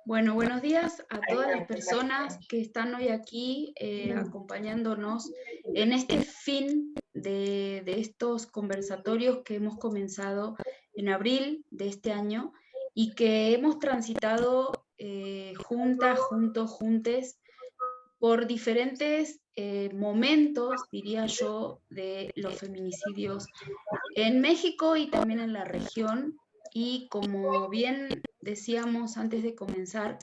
Bueno, buenos días a todas las personas que están hoy aquí acompañándonos en este fin de estos conversatorios que hemos comenzado en abril de este año y que hemos transitado juntas, juntos, juntes por diferentes momentos, diría yo, de los feminicidios en México y también en la región. Y como bien decíamos antes de comenzar,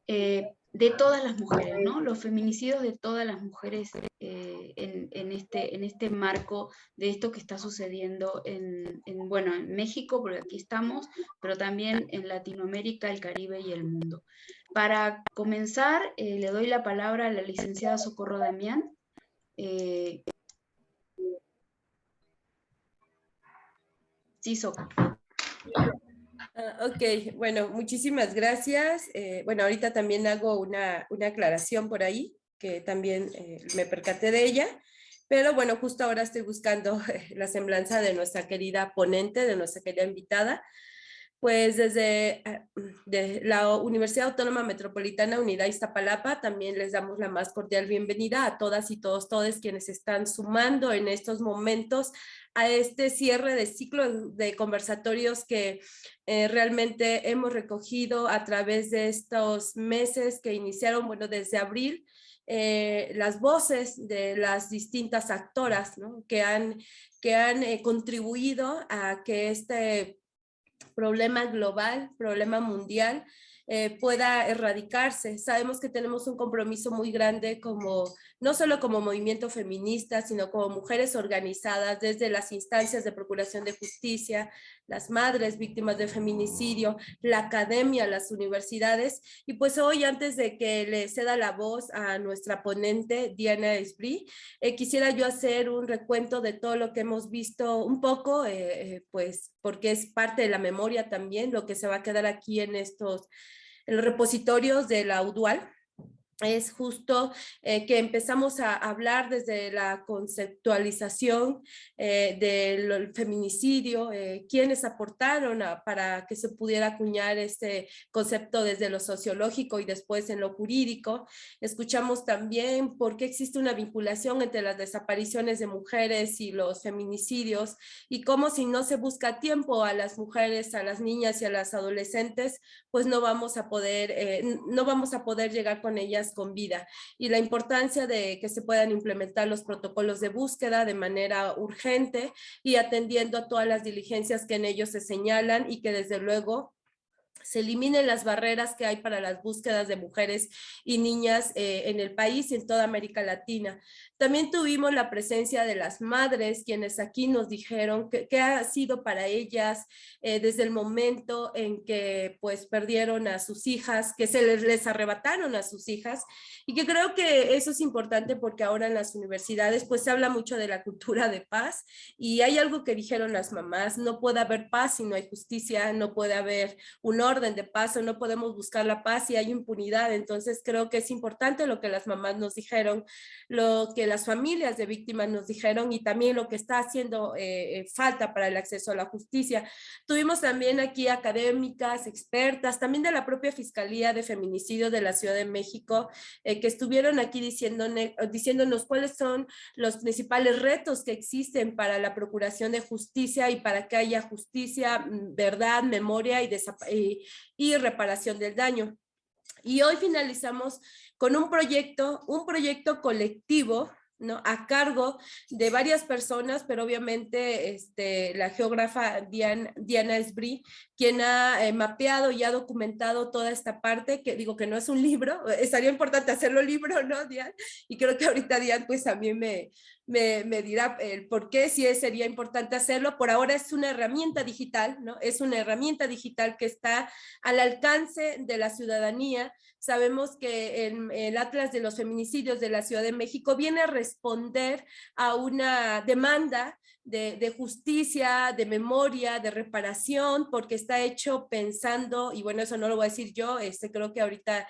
de todas las mujeres, ¿no? Los feminicidios de todas las mujeres en este marco de esto que está sucediendo bueno, en México, porque aquí estamos, pero también en Latinoamérica, el Caribe y el mundo. Para comenzar, le doy la palabra a la licenciada Socorro Damián. Sí, Socorro. Ok, bueno, muchísimas gracias. Bueno, ahorita también hago una aclaración por ahí, que también me percaté de ella, pero bueno, justo ahora estoy buscando la semblanza de nuestra querida ponente, de nuestra querida invitada. Pues desde de la Universidad Autónoma Metropolitana Unidad Iztapalapa también les damos la más cordial bienvenida a todas y todos quienes están sumando en estos momentos a este cierre de ciclo de conversatorios que realmente hemos recogido a través de estos meses que iniciaron, bueno, desde abril, las voces de las distintas actoras, ¿no? que han contribuido a que este problema global, problema mundial, pueda erradicarse. Sabemos que tenemos un compromiso muy grande como, no solo como movimiento feminista, sino como mujeres organizadas desde las instancias de procuración de justicia, las madres víctimas de feminicidio, la academia, las universidades. Y pues hoy, antes de que le ceda la voz a nuestra ponente, Diana Esbrí, quisiera yo hacer un recuento de todo lo que hemos visto un poco, pues porque es parte de la memoria también, lo que se va a quedar aquí en los repositorios de la UDUAL. Es justo que empezamos a hablar desde la conceptualización del feminicidio, quienes aportaron para que se pudiera acuñar este concepto desde lo sociológico y después en lo jurídico. Escuchamos también por qué existe una vinculación entre las desapariciones de mujeres y los feminicidios y cómo si no se busca a tiempo a las mujeres, a las niñas y a las adolescentes, pues no vamos a poder llegar con ellas con vida, y la importancia de que se puedan implementar los protocolos de búsqueda de manera urgente y atendiendo a todas las diligencias que en ellos se señalan, y que desde luego se eliminen las barreras que hay para las búsquedas de mujeres y niñas en el país y en toda América Latina. También tuvimos la presencia de las madres, quienes aquí nos dijeron que ha sido para ellas desde el momento en que pues perdieron a sus hijas, que se les arrebataron a sus hijas, y que creo que eso es importante porque ahora en las universidades pues se habla mucho de la cultura de paz, y hay algo que dijeron las mamás: no puede haber paz si no hay justicia, no puede haber un orden de paz, o no podemos buscar la paz si hay impunidad. Entonces creo que es importante lo que las mamás nos dijeron, lo que las familias de víctimas nos dijeron, y también lo que está haciendo falta para el acceso a la justicia. Tuvimos también aquí académicas, expertas, también de la propia Fiscalía de Feminicidio de la Ciudad de México, que estuvieron aquí diciéndonos cuáles son los principales retos que existen para la procuración de justicia y para que haya justicia, verdad, memoria y reparación del daño. Y hoy finalizamos con un proyecto colectivo, ¿no? A cargo de varias personas, pero obviamente la geógrafa Diana Esbrí, quien ha mapeado y ha documentado toda esta parte, que digo que no es un libro, estaría importante hacerlo libro, ¿no, Diana? Y creo que ahorita Diana pues también me dirá el por qué, si sería importante hacerlo. Por ahora es una herramienta digital, ¿no? Es una herramienta digital que está al alcance de la ciudadanía. Sabemos que el Atlas de los Feminicidios de la Ciudad de México viene a responder a una demanda de justicia, de memoria, de reparación, porque está hecho pensando, y bueno, eso no lo voy a decir yo, creo que ahorita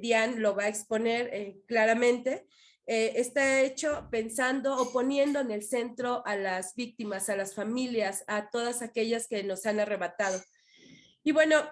Diane lo va a exponer claramente. Está hecho pensando o poniendo en el centro a las víctimas, a las familias, a todas aquellas que nos han arrebatado. Y bueno,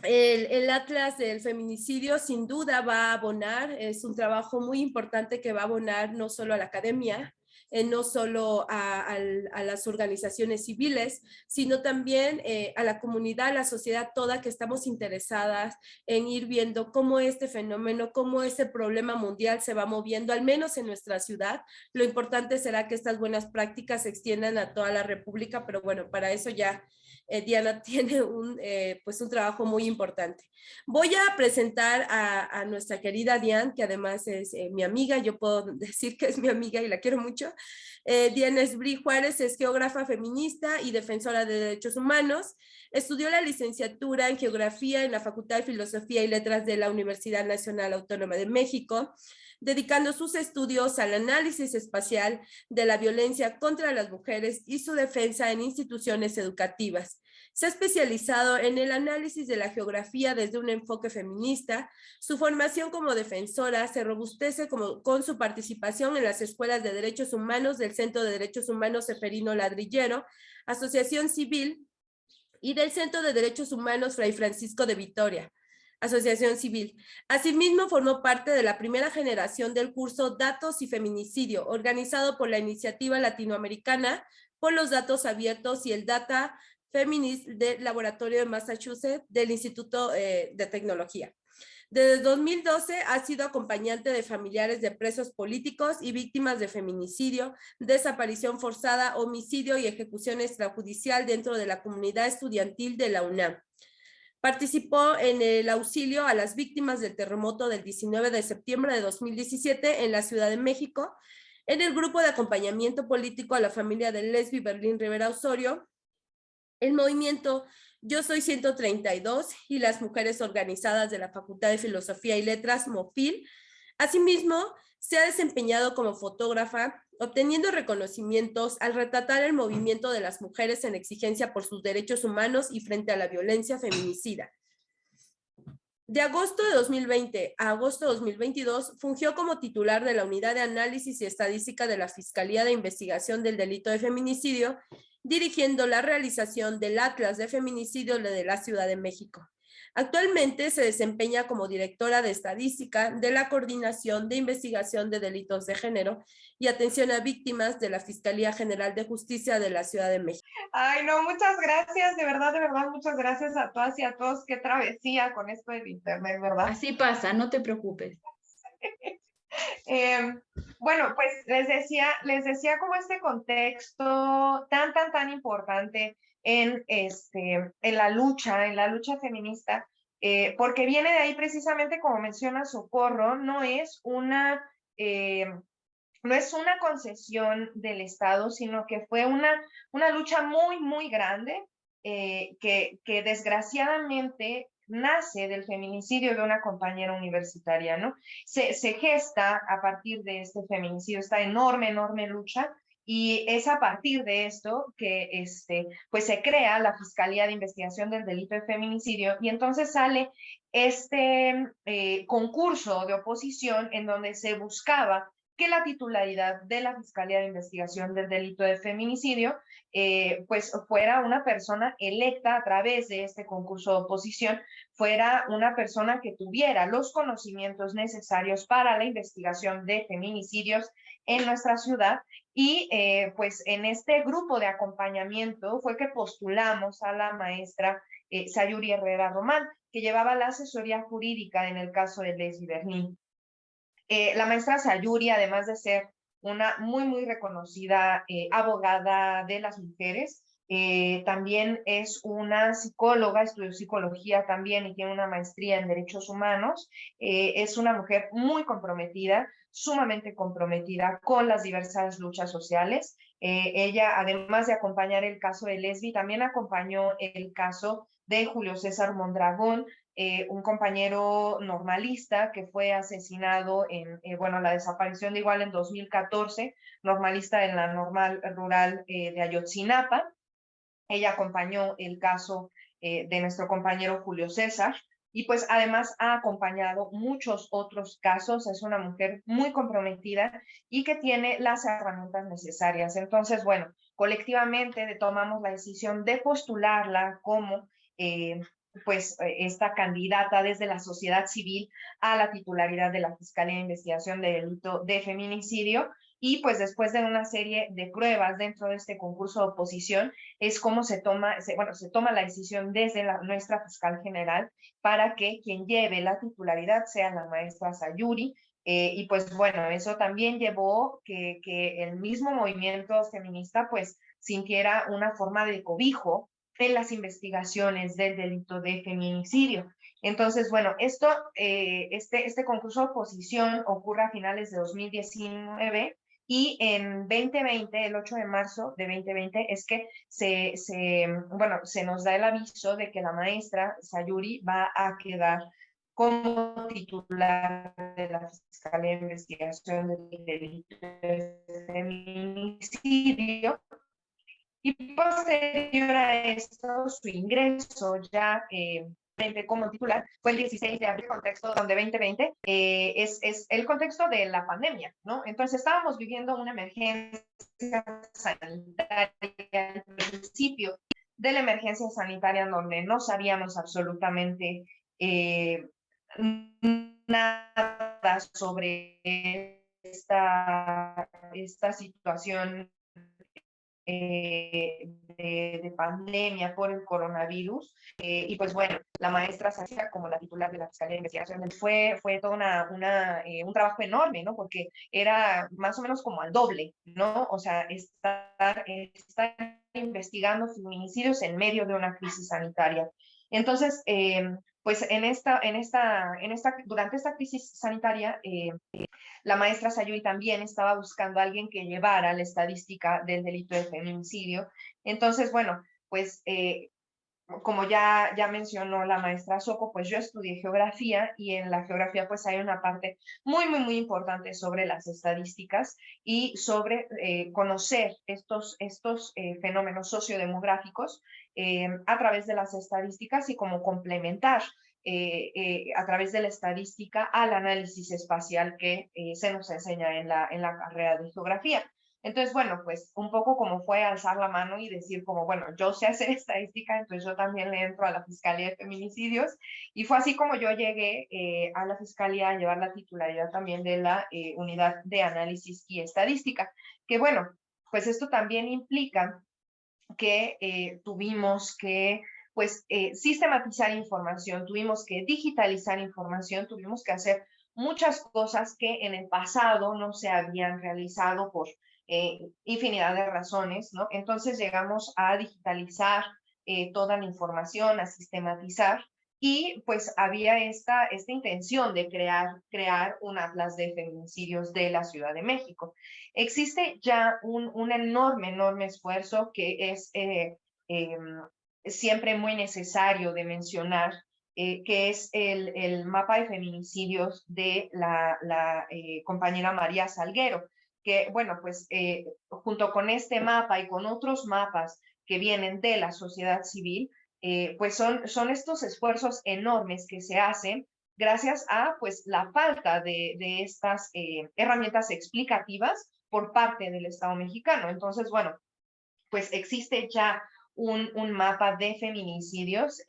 El Atlas del Feminicidio sin duda va a abonar, es un trabajo muy importante que va a abonar no solo a la academia, no solo a las organizaciones civiles, sino también a la comunidad, a la sociedad toda que estamos interesadas en ir viendo cómo este fenómeno, cómo este problema mundial se va moviendo, al menos en nuestra ciudad. Lo importante será que estas buenas prácticas se extiendan a toda la República, pero bueno, para eso ya Diana tiene pues un trabajo muy importante. Voy a presentar a nuestra querida Diana, que además es mi amiga, yo puedo decir que es mi amiga y la quiero mucho. Diana Esbrí Juárez es geógrafa feminista y defensora de derechos humanos. Estudió la licenciatura en Geografía en la Facultad de Filosofía y Letras de la Universidad Nacional Autónoma de México, dedicando sus estudios al análisis espacial de la violencia contra las mujeres y su defensa en instituciones educativas. Se ha especializado en el análisis de la geografía desde un enfoque feminista. Su formación como defensora se robustece con su participación en las escuelas de derechos humanos del Centro de Derechos Humanos Ceferino Ladrillero, Asociación Civil, y del Centro de Derechos Humanos Fray Francisco de Vitoria, Asociación Civil. Asimismo, formó parte de la primera generación del curso Datos y Feminicidio, organizado por la Iniciativa Latinoamericana por los Datos Abiertos y el Data Feminist del Laboratorio de Massachusetts del Instituto de Tecnología. Desde 2012 ha sido acompañante de familiares de presos políticos y víctimas de feminicidio, desaparición forzada, homicidio y ejecución extrajudicial dentro de la comunidad estudiantil de la UNAM. Participó en el auxilio a las víctimas del terremoto del 19 de septiembre de 2017 en la Ciudad de México, en el grupo de acompañamiento político a la familia de Lesbi Berlín Rivera Osorio, el movimiento Yo Soy 132 y las mujeres organizadas de la Facultad de Filosofía y Letras, MOFIL. Asimismo, se ha desempeñado como fotógrafa, obteniendo reconocimientos al retratar el movimiento de las mujeres en exigencia por sus derechos humanos y frente a la violencia feminicida. De agosto de 2020 a agosto de 2022, fungió como titular de la Unidad de Análisis y Estadística de la Fiscalía de Investigación del Delito de Feminicidio, dirigiendo la realización del Atlas de Feminicidio de la Ciudad de México. Actualmente se desempeña como directora de Estadística de la Coordinación de Investigación de Delitos de Género y Atención a Víctimas de la Fiscalía General de Justicia de la Ciudad de México. Ay, no, muchas gracias, de verdad, muchas gracias a todas y a todos. Qué travesía con esto del internet, ¿verdad? Así pasa, no te preocupes. Bueno, pues les decía como este contexto tan importante en la lucha feminista, porque viene de ahí precisamente, como menciona Socorro, no es una concesión del Estado, sino que fue una lucha muy grande, que desgraciadamente nace del feminicidio de una compañera universitaria, ¿no? Se gesta a partir de este feminicidio, esta enorme lucha, y es a partir de esto que pues se crea la Fiscalía de Investigación del Delito de Feminicidio, y entonces sale este concurso de oposición en donde se buscaba que la titularidad de la Fiscalía de Investigación del Delito de Feminicidio pues fuera una persona electa a través de este concurso de oposición, fuera una persona que tuviera los conocimientos necesarios para la investigación de feminicidios en nuestra ciudad. Y pues en este grupo de acompañamiento fue que postulamos a la maestra Sayuri Herrera Román, que llevaba la asesoría jurídica en el caso de Lesbi Berlín. La maestra Sayuri, además de ser una muy reconocida abogada de las mujeres, también es una psicóloga, estudió psicología también y tiene una maestría en derechos humanos. Es una mujer muy comprometida, sumamente comprometida con las diversas luchas sociales. Ella, además de acompañar el caso de Lesbi, también acompañó el caso de Julio César Mondragón, un compañero normalista que fue asesinado en, la desaparición de igual en 2014, normalista en la normal rural de Ayotzinapa. Ella acompañó el caso de nuestro compañero Julio César, y pues además ha acompañado muchos otros casos. Es una mujer muy comprometida y que tiene las herramientas necesarias. Entonces, bueno, colectivamente tomamos la decisión de postularla como pues esta candidata desde la sociedad civil a la titularidad de la Fiscalía de Investigación de Delito de Feminicidio. Y pues después de una serie de pruebas dentro de este concurso de oposición, es como se toma la decisión desde nuestra fiscal general para que quien lleve la titularidad sea la maestra Sayuri. Y pues bueno, eso también llevó que el mismo movimiento feminista pues sintiera una forma de cobijo en las investigaciones del delito de feminicidio. Entonces, bueno, este concurso de oposición ocurre a finales de 2019 y en 2020, el 8 de marzo de 2020, es que se nos da el aviso de que la maestra Sayuri va a quedar como titular de la Fiscalía de Investigación del Delito de Feminicidio. Y posterior a esto, su ingreso ya como titular fue el 16 de abril, contexto donde 2020 es el contexto de la pandemia, ¿no? Entonces estábamos viviendo una emergencia sanitaria al principio de la emergencia sanitaria, en donde no sabíamos absolutamente nada sobre esta situación de pandemia por el coronavirus. Y pues bueno, la maestra Sacia, como la titular de la Fiscalía de Investigación, fue todo un trabajo enorme, ¿no? Porque era más o menos como al doble, ¿no? O sea, estar investigando feminicidios en medio de una crisis sanitaria. Entonces, pues durante esta crisis sanitaria, la maestra Sayuri también estaba buscando a alguien que llevara la estadística del delito de feminicidio. Entonces, bueno, pues como ya mencionó la maestra Soco, pues yo estudié geografía y en la geografía pues hay una parte muy, muy, muy importante sobre las estadísticas y sobre conocer estos fenómenos sociodemográficos a través de las estadísticas y cómo complementar a través de la estadística al análisis espacial que se nos enseña en la carrera de geografía. Entonces, bueno, pues un poco como fue alzar la mano y decir como, bueno, yo sé hacer estadística, entonces yo también le entro a la Fiscalía de Feminicidios. Y fue así como yo llegué a la Fiscalía a llevar la titularidad también de la Unidad de Análisis y Estadística. Que bueno, pues esto también implica que tuvimos que pues sistematizar información, tuvimos que digitalizar información, tuvimos que hacer muchas cosas que en el pasado no se habían realizado por infinidad de razones, ¿no? Entonces llegamos a digitalizar toda la información, a sistematizar, y pues había esta intención de crear un atlas de feminicidios de la Ciudad de México. Existe ya un enorme esfuerzo que es siempre muy necesario de mencionar, que es el mapa de feminicidios de la compañera María Salguero, que bueno, pues junto con este mapa y con otros mapas que vienen de la sociedad civil, pues son estos esfuerzos enormes que se hacen gracias a pues la falta de estas herramientas explicativas por parte del Estado mexicano. Entonces, bueno, pues existe ya un mapa de feminicidios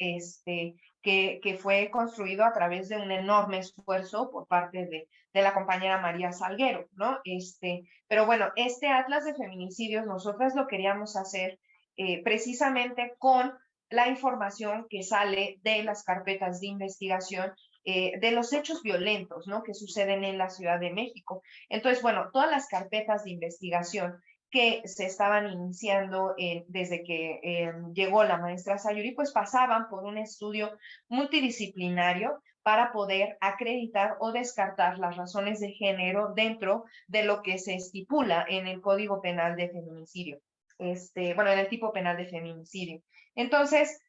que fue construido a través de un enorme esfuerzo por parte de la compañera María Salguero, ¿no? Pero bueno, este atlas de feminicidios nosotras lo queríamos hacer precisamente con la información que sale de las carpetas de investigación de los hechos violentos, ¿no? Que suceden en la Ciudad de México. Entonces, bueno, todas las carpetas de investigación que se estaban iniciando desde que llegó la maestra Sayuri, pues pasaban por un estudio multidisciplinario para poder acreditar o descartar las razones de género dentro de lo que se estipula en el Código Penal de Feminicidio, en el tipo penal de feminicidio. Entonces,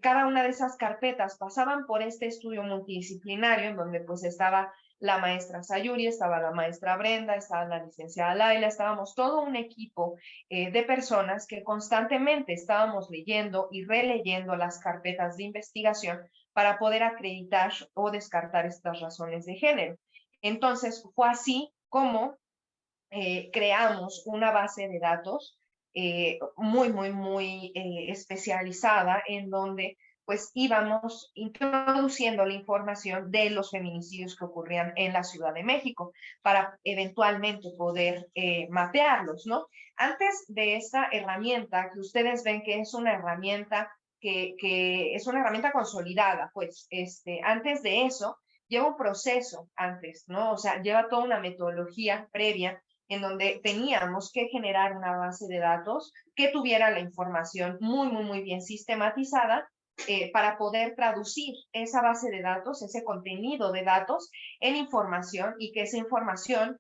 cada una de esas carpetas pasaban por este estudio multidisciplinario en donde pues estaba la maestra Sayuri, estaba la maestra Brenda, estaba la licenciada Laila, estábamos todo un equipo de personas que constantemente estábamos leyendo y releyendo las carpetas de investigación para poder acreditar o descartar estas razones de género. Entonces, fue así como creamos una base de datos muy especializada en donde pues íbamos introduciendo la información de los feminicidios que ocurrían en la Ciudad de México para eventualmente poder mapearlos, ¿no? Antes de esta herramienta, que ustedes ven que es una herramienta que es una herramienta consolidada, pues antes de eso lleva un proceso antes, ¿no? O sea, lleva toda una metodología previa en donde teníamos que generar una base de datos que tuviera la información muy bien sistematizada para poder traducir esa base de datos, ese contenido de datos en información y que esa información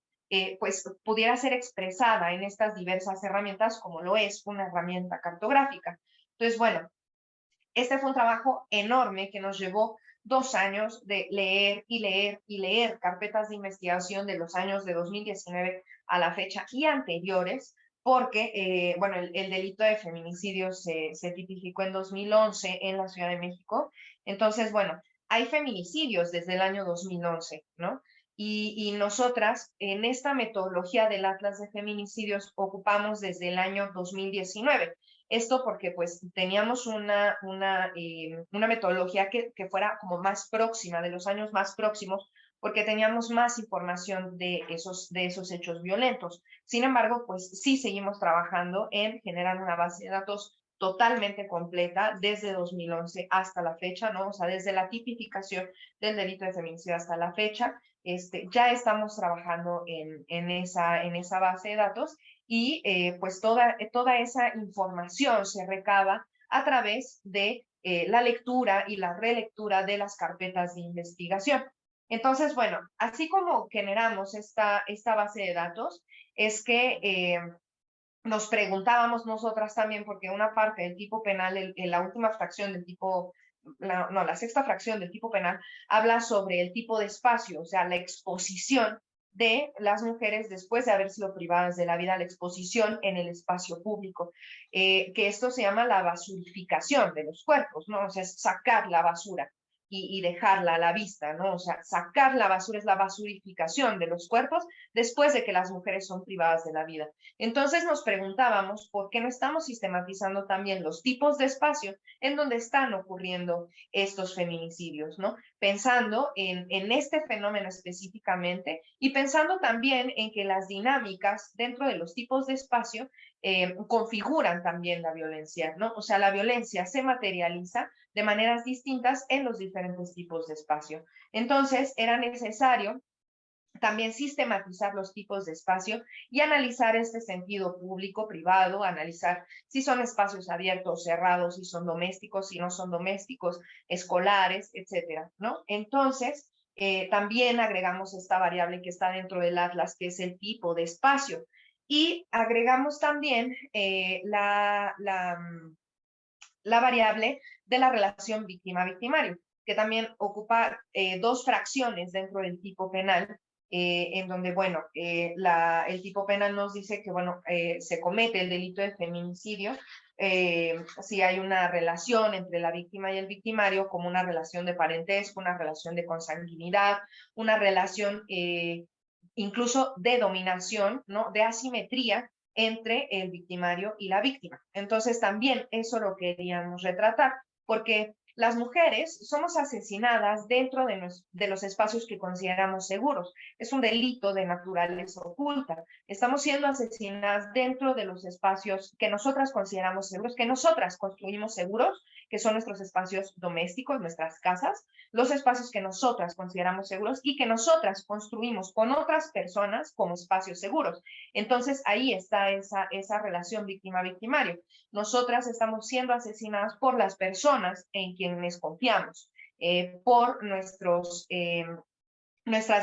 pues pudiera ser expresada en estas diversas herramientas como lo es una herramienta cartográfica. Entonces, bueno, este fue un trabajo enorme que nos llevó 2 años de leer y leer y leer carpetas de investigación de los años de 2019 a la fecha y anteriores, porque, bueno, el delito de feminicidio se tipificó en 2011 en la Ciudad de México. Entonces, bueno, hay feminicidios desde el año 2011, ¿no? Y nosotras en esta metodología del Atlas de Feminicidios ocupamos desde el año 2019. Esto porque pues teníamos una metodología que fuera como más próxima, de los años más próximos, porque teníamos más información de esos hechos violentos. Sin embargo, pues sí seguimos trabajando en generar una base de datos totalmente completa desde 2011 hasta la fecha, ¿no? O sea, desde la tipificación del delito de feminicidio hasta la fecha, ya estamos trabajando en esa base de datos y pues toda esa información se recaba a través de la lectura y la relectura de las carpetas de investigación. Entonces, bueno, así como generamos esta base de datos, es que nos preguntábamos nosotras también, porque una parte del tipo penal, la última fracción del tipo, la sexta fracción del tipo penal, habla sobre el tipo de espacio, o sea, la exposición de las mujeres después de haber sido privadas de la vida, la exposición en el espacio público, que esto se llama la basurificación de los cuerpos, ¿no? O sea, es sacar la basura y dejarla a la vista, ¿no? O sea, sacar la basura es la basurificación de los cuerpos después de que las mujeres son privadas de la vida. Entonces nos preguntábamos por qué no estamos sistematizando también los tipos de espacio en donde están ocurriendo estos feminicidios, ¿no? Pensando en este fenómeno específicamente y pensando también en que las dinámicas dentro de los tipos de espacio configuran también la violencia, ¿no? O sea, la violencia se materializa de maneras distintas en los diferentes tipos de espacio. Entonces, era necesario también sistematizar los tipos de espacio y analizar este sentido público, privado, analizar si son espacios abiertos, cerrados, si son domésticos, si no son domésticos, escolares, etcétera, ¿no? Entonces, también agregamos esta variable que está dentro del Atlas, que es el tipo de espacio. Y agregamos también la variable de la relación víctima-victimario, que también ocupa 2 fracciones dentro del tipo penal, en donde, bueno, el tipo penal nos dice que, bueno, se comete el delito de feminicidio si hay una relación entre la víctima y el victimario, como una relación de parentesco, una relación de consanguinidad, una relación incluso de dominación, ¿no? De asimetría entre el victimario y la víctima. Entonces también eso lo queríamos retratar, porque las mujeres somos asesinadas dentro de los espacios que consideramos seguros. Es un delito de naturaleza oculta. Estamos siendo asesinadas dentro de los espacios que nosotras consideramos seguros, que nosotras construimos seguros, que son nuestros espacios domésticos, nuestras casas, los espacios que nosotras consideramos seguros y que nosotras construimos con otras personas como espacios seguros. Entonces ahí está esa relación víctima-victimario. Nosotras estamos siendo asesinadas por las personas en quienes confiamos, por nuestras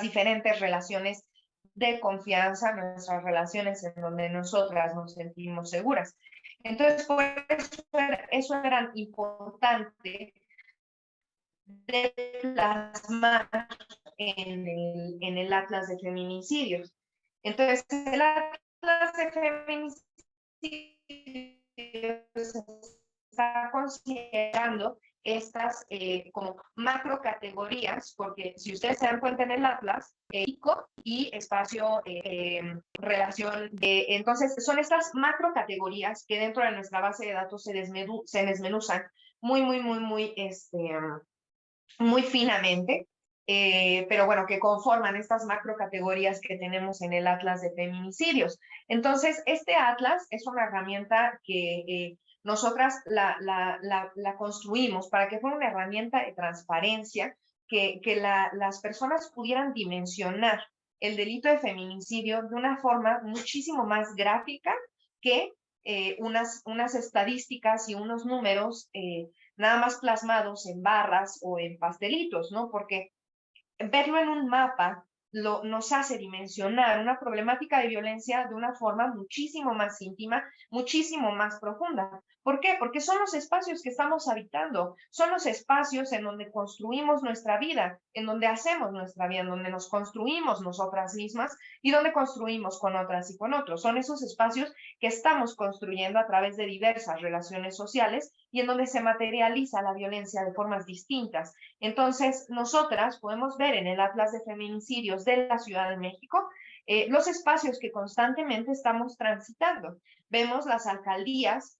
diferentes relaciones de confianza, nuestras relaciones en donde nosotras nos sentimos seguras. Entonces, por eso era importante de plasmar en el Atlas de Feminicidios. Entonces, el Atlas de Feminicidios está considerando estas como macro categorías, porque si ustedes se dan cuenta en el Atlas, pico y espacio, relación, entonces son estas macro categorías que dentro de nuestra base de datos se desmenuzan muy, muy finamente, pero bueno, que conforman estas macro categorías que tenemos en el Atlas de Feminicidios. Entonces, este Atlas es una herramienta que nosotras la construimos para que fuera una herramienta de transparencia, que las personas pudieran dimensionar el delito de feminicidio de una forma muchísimo más gráfica que unas estadísticas y unos números nada más plasmados en barras o en pastelitos, ¿no? Porque verlo en un mapa nos hace dimensionar una problemática de violencia de una forma muchísimo más íntima, muchísimo más profunda. ¿Por qué? Porque son los espacios que estamos habitando, son los espacios en donde construimos nuestra vida, en donde hacemos nuestra vida, en donde nos construimos nosotras mismas y donde construimos con otras y con otros. Son esos espacios que estamos construyendo a través de diversas relaciones sociales y en donde se materializa la violencia de formas distintas. Entonces, nosotras podemos ver en el Atlas de Feminicidios de la Ciudad de México los espacios que constantemente estamos transitando. Vemos las alcaldías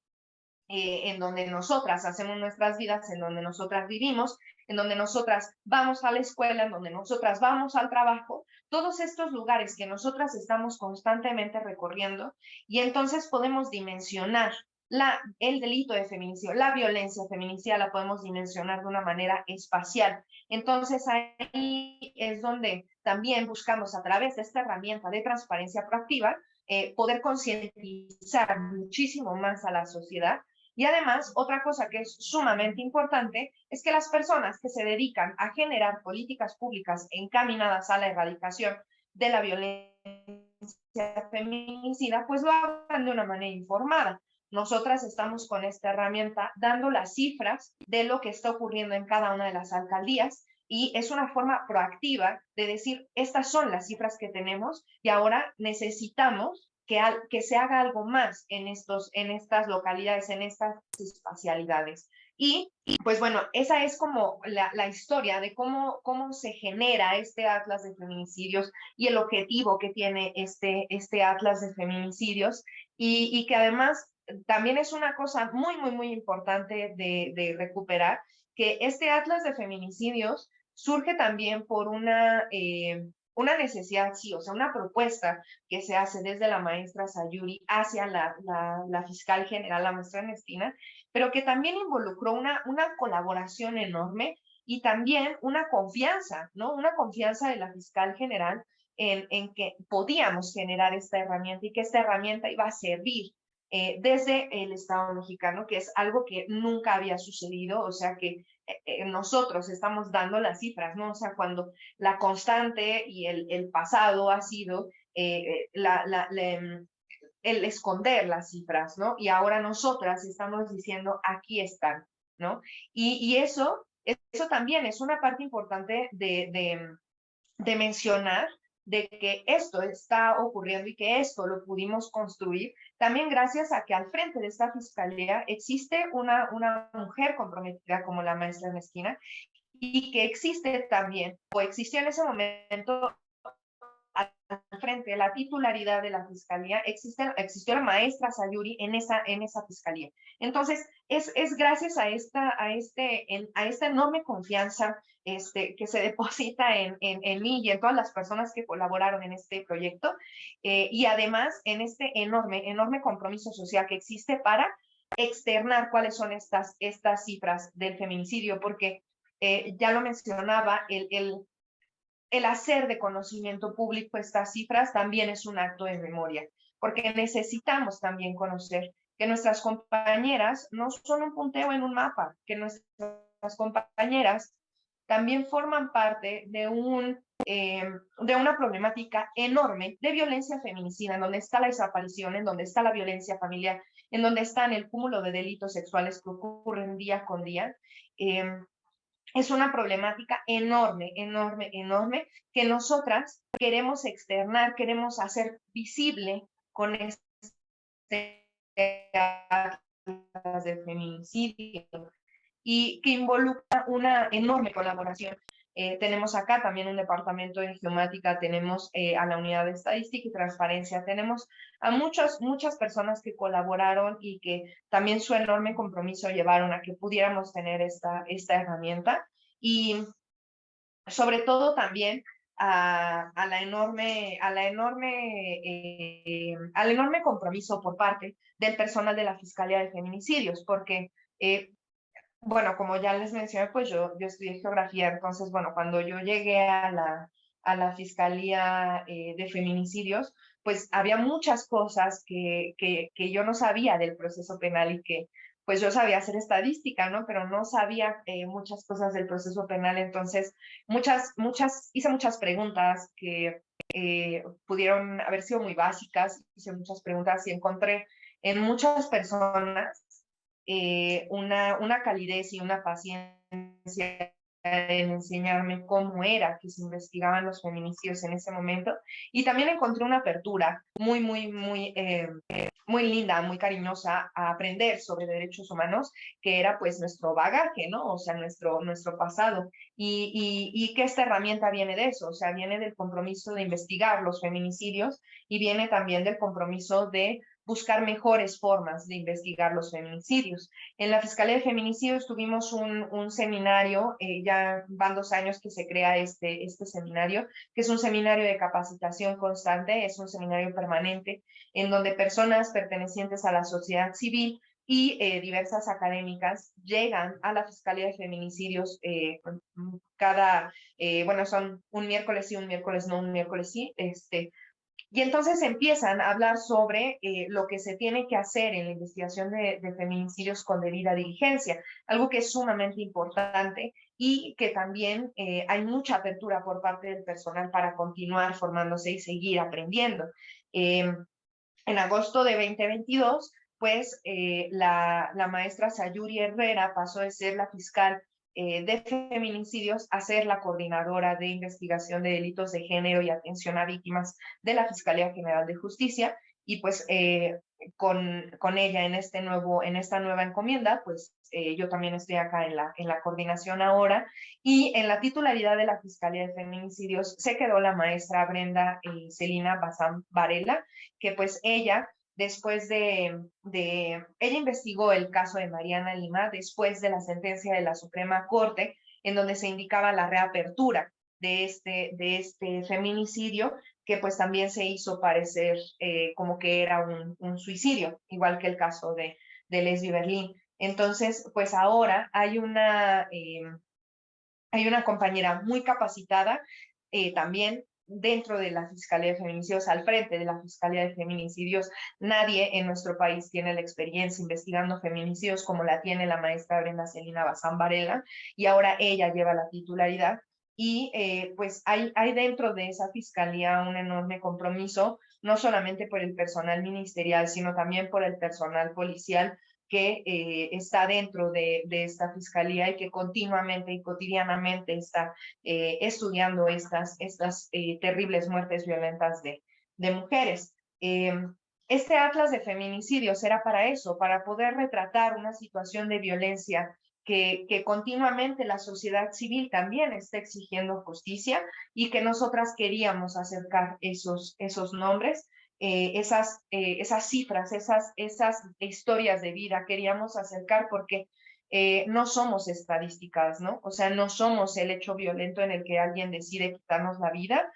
en donde nosotras hacemos nuestras vidas, en donde nosotras vivimos, en donde nosotras vamos a la escuela, en donde nosotras vamos al trabajo, todos estos lugares que nosotras estamos constantemente recorriendo, y entonces podemos dimensionar el delito de feminicidio, la violencia feminicida la podemos dimensionar de una manera espacial. Entonces ahí es donde también buscamos a través de esta herramienta de transparencia proactiva poder concientizar muchísimo más a la sociedad. Y además, otra cosa que es sumamente importante es que las personas que se dedican a generar políticas públicas encaminadas a la erradicación de la violencia feminicida, pues lo hagan de una manera informada. Nosotras estamos con esta herramienta dando las cifras de lo que está ocurriendo en cada una de las alcaldías y es una forma proactiva de decir, estas son las cifras que tenemos y ahora necesitamos que se haga algo más en estas localidades, en estas espacialidades. Y pues bueno, esa es como la historia de cómo se genera este Atlas de Feminicidios y el objetivo que tiene este Atlas de Feminicidios y que además también es una cosa muy, muy, muy importante de recuperar, que este Atlas de Feminicidios surge también por una necesidad, sí, o sea, una propuesta que se hace desde la maestra Sayuri hacia la fiscal general, la maestra Ernestina, pero que también involucró una colaboración enorme y también una confianza, ¿no? Una confianza de la fiscal general en que podíamos generar esta herramienta y que esta herramienta iba a servir desde el Estado mexicano, que es algo que nunca había sucedido, o sea que nosotros estamos dando las cifras, ¿no? O sea, cuando la constante y el pasado ha sido el esconder las cifras, ¿no? Y ahora nosotras estamos diciendo, aquí están, ¿no? Y eso también es una parte importante de mencionar, de que esto está ocurriendo y que esto lo pudimos construir, también gracias a que al frente de esta fiscalía existe una mujer comprometida como la maestra Ernestina y que existe también, o existió en ese momento al frente de la titularidad de la fiscalía, existió la maestra Sayuri en esa fiscalía. Entonces, es gracias a esta enorme confianza que se deposita en mí y en todas las personas que colaboraron en este proyecto, y además en este enorme compromiso social que existe para externar cuáles son estas cifras del feminicidio, porque ya lo mencionaba, el hacer de conocimiento público estas cifras también es un acto de memoria, porque necesitamos también conocer que nuestras compañeras no son un punteo en un mapa, que nuestras compañeras también forman parte de una problemática enorme de violencia feminicida, en donde está la desaparición, en donde está la violencia familiar, en donde está el cúmulo de delitos sexuales que ocurren día con día. Es una problemática enorme, enorme, enorme, que nosotras queremos externar, queremos hacer visible con este Atlas del Feminicidio, y que involucra una enorme colaboración. Tenemos acá también un departamento de geomática, tenemos a la unidad de estadística y transparencia, tenemos a muchas personas que colaboraron y que también su enorme compromiso llevaron a que pudiéramos tener esta herramienta, y sobre todo también al enorme compromiso por parte del personal de la Fiscalía de Feminicidios, porque bueno, como ya les mencioné, pues yo estudié geografía, entonces, bueno, cuando yo llegué a la Fiscalía de Feminicidios, pues había muchas cosas que yo no sabía del proceso penal, y que pues yo sabía hacer estadística, ¿no? Pero no sabía muchas cosas del proceso penal, entonces hice muchas preguntas que pudieron haber sido muy básicas, hice muchas preguntas y encontré en muchas personas una calidez y una paciencia en enseñarme cómo era que se investigaban los feminicidios en ese momento, y también encontré una apertura muy linda, muy cariñosa a aprender sobre derechos humanos, que era pues nuestro bagaje, ¿no? O sea, nuestro pasado, y que esta herramienta viene de eso, o sea, viene del compromiso de investigar los feminicidios, y viene también del compromiso de buscar mejores formas de investigar los feminicidios. En la Fiscalía de Feminicidios tuvimos un seminario, ya van 2 años que se crea este seminario, que es un seminario de capacitación constante, es un seminario permanente, en donde personas pertenecientes a la sociedad civil y diversas académicas llegan a la Fiscalía de Feminicidios bueno, son un miércoles sí, un miércoles no, un miércoles sí, y entonces empiezan a hablar sobre lo que se tiene que hacer en la investigación de feminicidios con debida diligencia, algo que es sumamente importante, y que también hay mucha apertura por parte del personal para continuar formándose y seguir aprendiendo. En agosto de 2022, pues la maestra Sayuri Herrera pasó de ser la fiscal de feminicidios a ser la coordinadora de investigación de delitos de género y atención a víctimas de la Fiscalía General de Justicia, y pues con ella en esta nueva encomienda, pues yo también estoy acá en la coordinación ahora, y en la titularidad de la Fiscalía de Feminicidios se quedó la maestra Brenda Celina Bazán Varela, que pues ella, después ella investigó el caso de Mariana Lima después de la sentencia de la Suprema Corte, en donde se indicaba la reapertura de este feminicidio, que pues también se hizo parecer como que era un suicidio, igual que el caso de Leslie Berlín. Entonces, pues ahora hay una compañera muy capacitada también dentro de la Fiscalía de Feminicidios, al frente de la Fiscalía de Feminicidios. Nadie en nuestro país tiene la experiencia investigando feminicidios como la tiene la maestra Brenda Celina Bazán Varela, y ahora ella lleva la titularidad, y pues hay dentro de esa fiscalía un enorme compromiso, no solamente por el personal ministerial, sino también por el personal policial que está dentro de esta fiscalía, y que continuamente y cotidianamente está estudiando estas terribles muertes violentas de mujeres. Este Atlas de Feminicidios era para eso, para poder retratar una situación de violencia que continuamente la sociedad civil también está exigiendo justicia, y que nosotras queríamos acercar esos nombres, esas cifras, esas historias de vida queríamos acercar, porque no somos estadísticas, ¿no? O sea, no somos el hecho violento en el que alguien decide quitarnos la vida,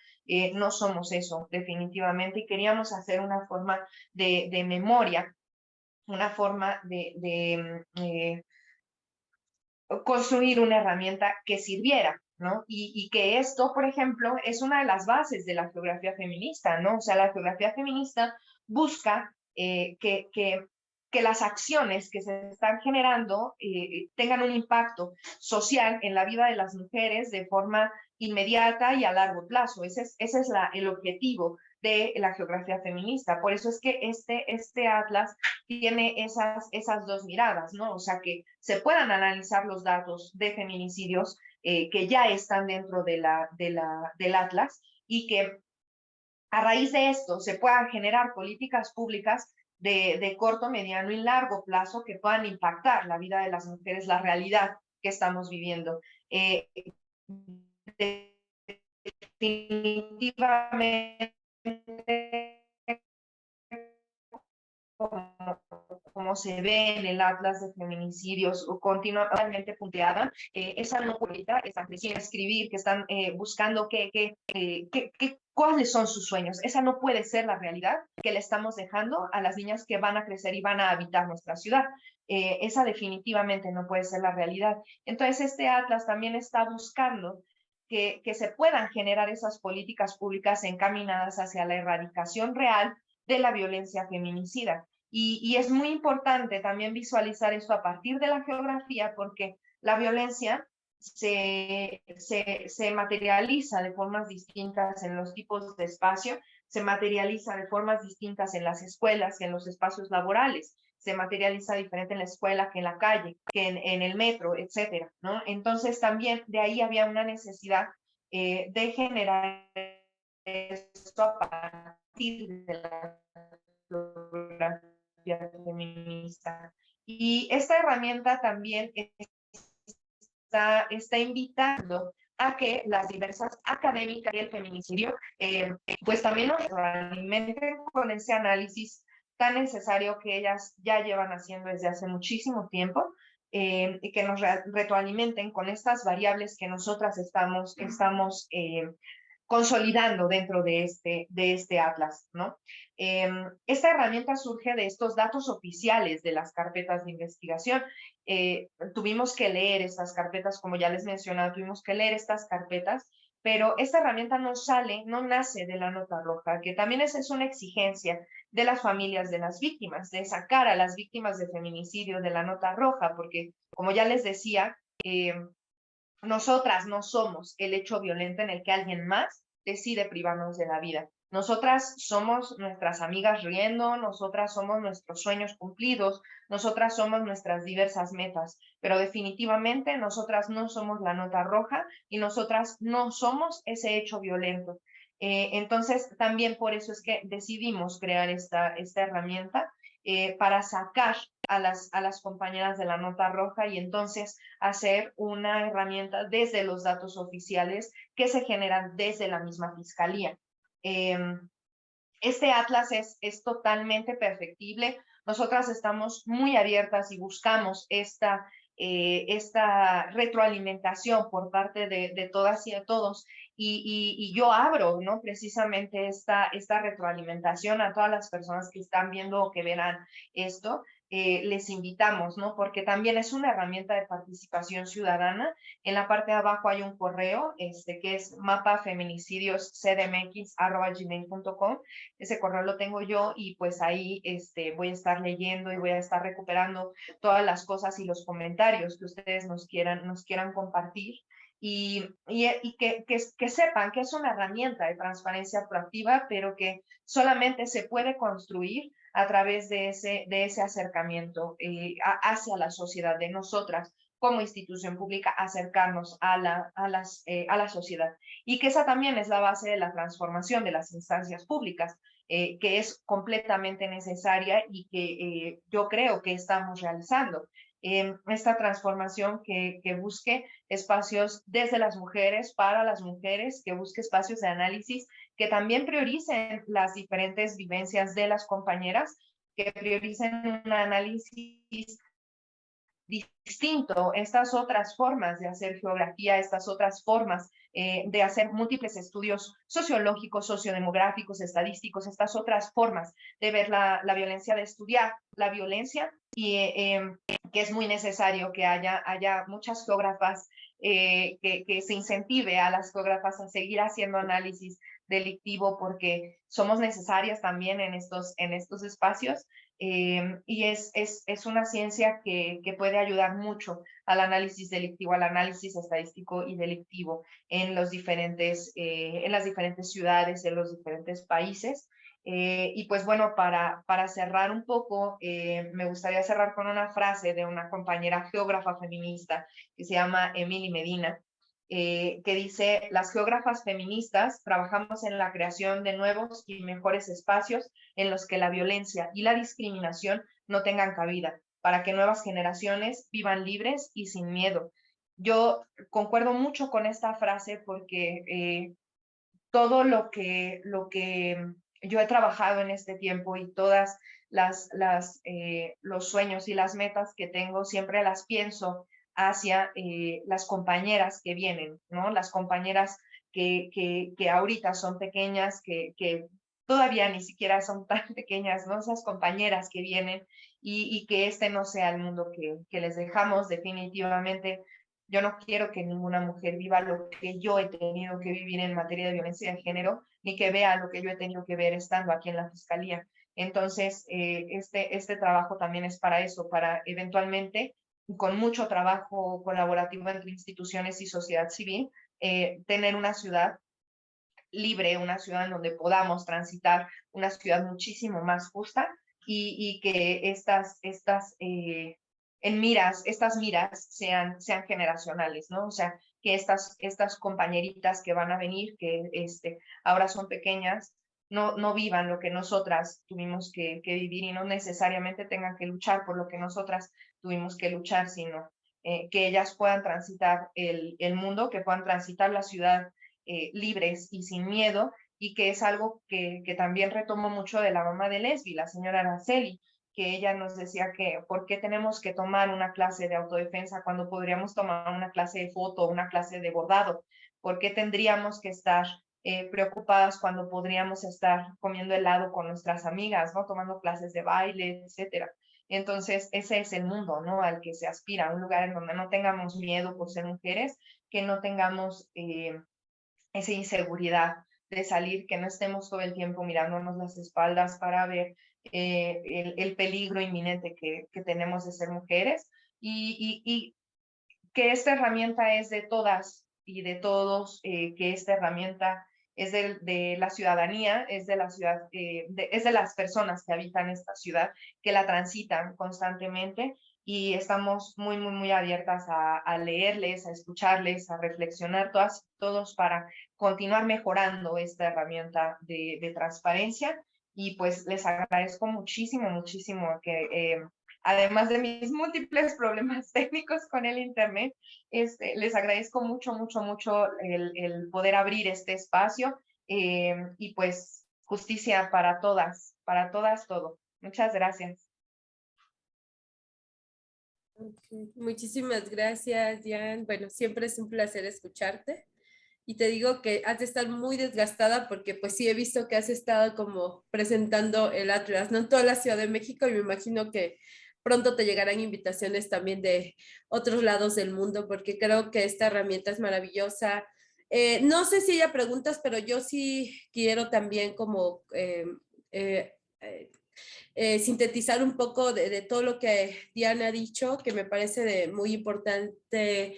no somos eso, definitivamente, y queríamos hacer una forma de memoria, una forma de construir una herramienta que sirviera, ¿no? Y que esto, por ejemplo, es una de las bases de la geografía feminista, ¿no? O sea, la geografía feminista busca que las acciones que se están generando tengan un impacto social en la vida de las mujeres de forma inmediata y a largo plazo. Ese es el objetivo de la geografía feminista. Por eso es que este atlas tiene esas dos miradas, ¿no? O sea, que se puedan analizar los datos de feminicidios que ya están dentro del atlas, y que a raíz de esto se puedan generar políticas públicas de corto, mediano y largo plazo que puedan impactar la vida de las mujeres, la realidad que estamos viviendo. Definitivamente, como, como se ve en el Atlas de Feminicidios, continuamente punteada, esa no política están creciendo, escribir, que están buscando cuáles son sus sueños. Esa no puede ser la realidad que le estamos dejando a las niñas que van a crecer y van a habitar nuestra ciudad. Esa definitivamente no puede ser la realidad. Entonces, este Atlas también está buscando que se puedan generar esas políticas públicas encaminadas hacia la erradicación real de la violencia feminicida. Y es muy importante también visualizar esto a partir de la geografía, porque la violencia se materializa de formas distintas en los tipos de espacio, se materializa de formas distintas en las escuelas, en los espacios laborales, se materializa diferente en la escuela que en la calle, que en el metro, etcétera, ¿no? Entonces también de ahí había una necesidad de generar esto a partir de la geografía feminista. Y esta herramienta también está invitando a que las diversas académicas y el feminicidio pues también nos alimenten con ese análisis tan necesario que ellas ya llevan haciendo desde hace muchísimo tiempo, y que nos retroalimenten con estas variables que nosotras estamos consolidando dentro de este atlas, ¿no? Esta herramienta surge de estos datos oficiales de las carpetas de investigación. Tuvimos que leer estas carpetas, como ya les mencionaba, tuvimos que leer estas carpetas, pero esta herramienta no nace de la nota roja, que también es una exigencia de las familias de las víctimas, de sacar a las víctimas de feminicidio de la nota roja, porque, como ya les decía, nosotras no somos el hecho violento en el que alguien más decide privarnos de la vida. Nosotras somos nuestras amigas riendo, nosotras somos nuestros sueños cumplidos, nosotras somos nuestras diversas metas, pero definitivamente nosotras no somos la nota roja y nosotras no somos ese hecho violento. Entonces, también por eso es que decidimos crear esta herramienta para sacar a las compañeras de la nota roja y entonces hacer una herramienta desde los datos oficiales que se generan desde la misma fiscalía. Este atlas es totalmente perfectible. Nosotras estamos muy abiertas y buscamos esta retroalimentación por parte de todas y de todos. Y yo abro, ¿no? Precisamente esta retroalimentación a todas las personas que están viendo o que verán esto. Les invitamos, ¿no? Porque también es una herramienta de participación ciudadana. En la parte de abajo hay un correo, que es mapafeminicidioscdmx@gmail.com. Ese correo lo tengo yo y pues ahí voy a estar leyendo y voy a estar recuperando todas las cosas y los comentarios que ustedes nos quieran compartir. Y que sepan que es una herramienta de transparencia proactiva, pero que solamente se puede construir a través de ese acercamiento hacia la sociedad, de nosotras como institución pública acercarnos a la sociedad. Y que esa también es la base de la transformación de las instancias públicas, que es completamente necesaria y que yo creo que estamos realizando. Esta transformación que busque espacios desde las mujeres, para las mujeres, que busque espacios de análisis que también prioricen las diferentes vivencias de las compañeras, que prioricen un análisis distinto, estas otras formas de hacer geografía, estas otras formas de hacer múltiples estudios sociológicos, sociodemográficos, estadísticos, estas otras formas de ver la violencia, de estudiar la violencia, y que es muy necesario que haya muchas geógrafas, que se incentive a las geógrafas a seguir haciendo análisis delictivo, porque somos necesarias también en estos espacios. Y es una ciencia que puede ayudar mucho al análisis delictivo, al análisis estadístico y delictivo en las diferentes ciudades, en los diferentes países. Y pues bueno, para cerrar un poco, me gustaría cerrar con una frase de una compañera geógrafa feminista que se llama Emily Medina, que dice: las geógrafas feministas trabajamos en la creación de nuevos y mejores espacios en los que la violencia y la discriminación no tengan cabida, para que nuevas generaciones vivan libres y sin miedo. Yo concuerdo mucho con esta frase porque todo lo que yo he trabajado en este tiempo y todas los sueños y las metas que tengo, siempre las pienso hacia las compañeras que vienen, ¿no? Las compañeras que ahorita son pequeñas, que todavía ni siquiera son tan pequeñas, ¿no? Esas compañeras que vienen y que este no sea el mundo que les dejamos. Definitivamente yo no quiero que ninguna mujer viva lo que yo he tenido que vivir en materia de violencia de género, ni que vea lo que yo he tenido que ver estando aquí en la fiscalía. Entonces, este trabajo también es para eso, para eventualmente, con mucho trabajo colaborativo entre instituciones y sociedad civil, tener una ciudad libre, una ciudad en donde podamos transitar, una ciudad muchísimo más justa y que estas miras sean generacionales, ¿no? O sea, que estas compañeritas que van a venir, que ahora son pequeñas, no vivan lo que nosotras tuvimos que vivir y no necesariamente tengan que luchar por lo que nosotras tuvimos que luchar, sino que ellas puedan transitar el mundo, que puedan transitar la ciudad libres y sin miedo, y que es algo que también retomo mucho de la mamá de Lesbi, la señora Araceli, que ella nos decía que por qué tenemos que tomar una clase de autodefensa cuando podríamos tomar una clase de foto, una clase de bordado, por qué tendríamos que estar preocupadas cuando podríamos estar comiendo helado con nuestras amigas, ¿no? Tomando clases de baile, etcétera. Entonces, ese es el mundo, ¿no? Al que se aspira, un lugar en donde no tengamos miedo por ser mujeres, que no tengamos esa inseguridad de salir, que no estemos todo el tiempo mirándonos las espaldas para ver el peligro inminente que tenemos de ser mujeres y que esta herramienta es de todas y de todos, que esta herramienta es de la ciudadanía, es de la ciudad, es de las personas que habitan esta ciudad, que la transitan constantemente y estamos muy, muy, muy abiertas a leerles, a escucharles, a reflexionar todos para continuar mejorando esta herramienta de transparencia. Y pues les agradezco muchísimo, muchísimo que además de mis múltiples problemas técnicos con el internet, les agradezco mucho, mucho, mucho el poder abrir este espacio y pues justicia para todas, todo. Muchas gracias. Okay. Muchísimas gracias, Jan. Bueno, siempre es un placer escucharte. Y te digo que has de estar muy desgastada porque pues sí he visto que has estado como presentando el Atlas, ¿no? En toda la Ciudad de México y me imagino que pronto te llegarán invitaciones también de otros lados del mundo porque creo que esta herramienta es maravillosa. No sé si haya preguntas, pero yo sí quiero también como eh, sintetizar un poco de todo lo que Diana ha dicho, que me parece de muy importante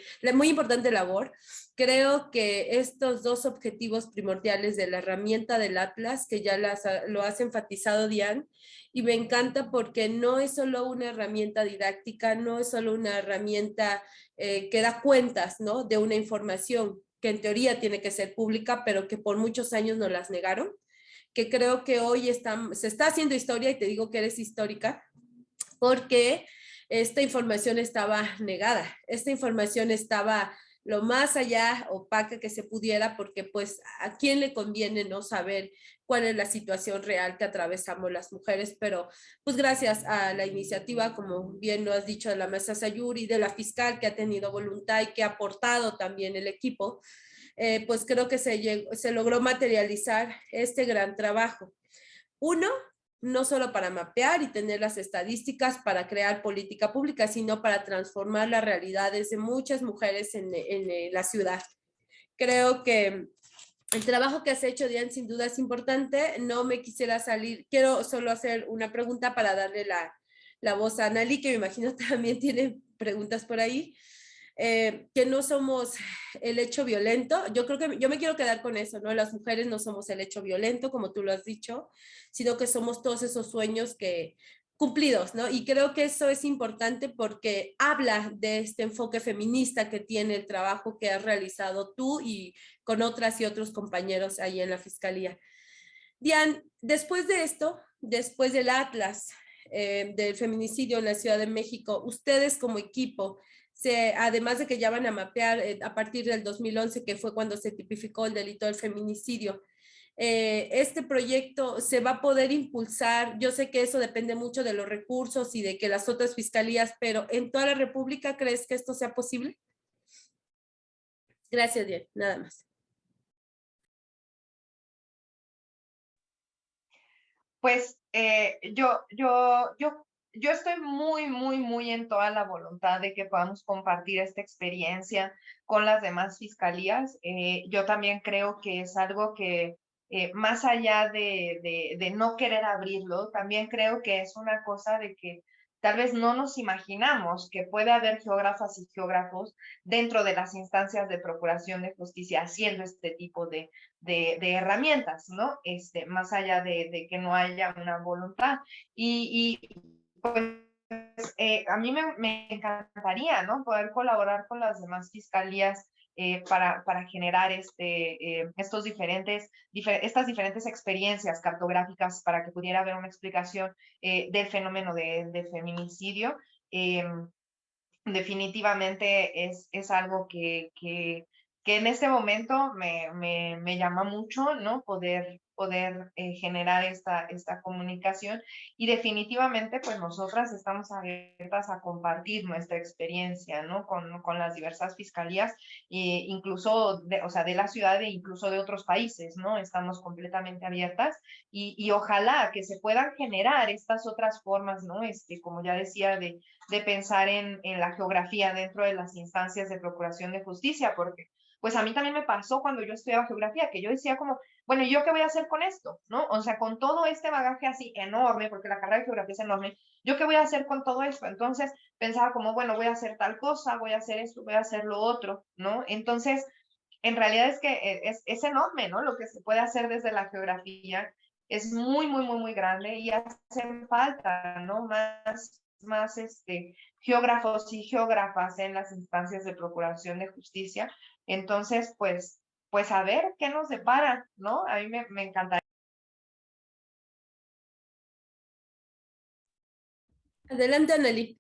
labor. Creo que estos dos objetivos primordiales de la herramienta del Atlas, que ya lo has enfatizado, Diana, y me encanta porque no es solo una herramienta didáctica, no es solo una herramienta que da cuentas, ¿no? De una información que en teoría tiene que ser pública, pero que por muchos años nos las negaron, que creo que hoy se está haciendo historia y te digo que eres histórica porque esta información estaba negada, esta información estaba lo más allá opaca que se pudiera porque pues a quién le conviene no saber cuál es la situación real que atravesamos las mujeres, pero pues gracias a la iniciativa, como bien lo has dicho, de la maestra Sayuri, de la fiscal que ha tenido voluntad y que ha aportado también el equipo, pues creo que se logró materializar este gran trabajo. Uno, no solo para mapear y tener las estadísticas para crear política pública, sino para transformar las realidades de muchas mujeres en la ciudad. Creo que el trabajo que has hecho, Diane, sin duda es importante. No me quisiera salir, quiero solo hacer una pregunta para darle la voz a Anali, que me imagino también tiene preguntas por ahí. Que no somos el hecho violento. Yo creo que yo me quiero quedar con eso, ¿no? Las mujeres no somos el hecho violento, como tú lo has dicho, sino que somos todos esos sueños que cumplidos, ¿no? Y creo que eso es importante porque habla de este enfoque feminista que tiene el trabajo que has realizado tú y con otras y otros compañeros ahí en la Fiscalía. Diane, después de esto, después del Atlas del feminicidio en la Ciudad de México, ustedes como equipo, además de que ya van a mapear a partir del 2011, que fue cuando se tipificó el delito del feminicidio, este proyecto se va a poder impulsar. Yo sé que eso depende mucho de los recursos y de que las otras fiscalías, pero ¿en toda la República crees que esto sea posible? Gracias, Diane, nada más. Pues yo estoy muy en toda la voluntad de que podamos compartir esta experiencia con las demás fiscalías. Yo también creo que es algo que, más allá de no querer abrirlo, también creo que es una cosa de que tal vez no nos imaginamos que puede haber geógrafas y geógrafos dentro de las instancias de procuración de justicia haciendo este tipo de herramientas, ¿no? Más allá de que no haya una voluntad. Pues a mí me encantaría, ¿no? Poder colaborar con las demás fiscalías para generar estas diferentes experiencias cartográficas para que pudiera haber una explicación del fenómeno de feminicidio. Definitivamente es algo que en este momento me llama mucho, ¿no? Poder generar esta comunicación, y definitivamente pues nosotras estamos abiertas a compartir nuestra experiencia, ¿no? Con las diversas fiscalías, incluso o sea, de la ciudad e incluso de otros países, ¿no? Estamos completamente abiertas y ojalá que se puedan generar estas otras formas, ¿no? Como ya decía, de pensar en la geografía dentro de las instancias de procuración de justicia, porque pues a mí también me pasó cuando yo estudiaba geografía, que yo decía como, bueno, ¿y yo qué voy a hacer con esto? ¿No? O sea, con todo este bagaje así enorme, porque la carrera de geografía es enorme, ¿yo qué voy a hacer con todo esto? Entonces pensaba como, bueno, voy a hacer tal cosa, voy a hacer esto, voy a hacer lo otro, ¿no? Entonces, en realidad es que es enorme, ¿no? Lo que se puede hacer desde la geografía es muy grande, y hacen falta, ¿no? Más geógrafos y geógrafas en las instancias de procuración de justicia. Entonces, pues a ver qué nos depara, ¿no? A mí me encantaría. Adelante, Anneli.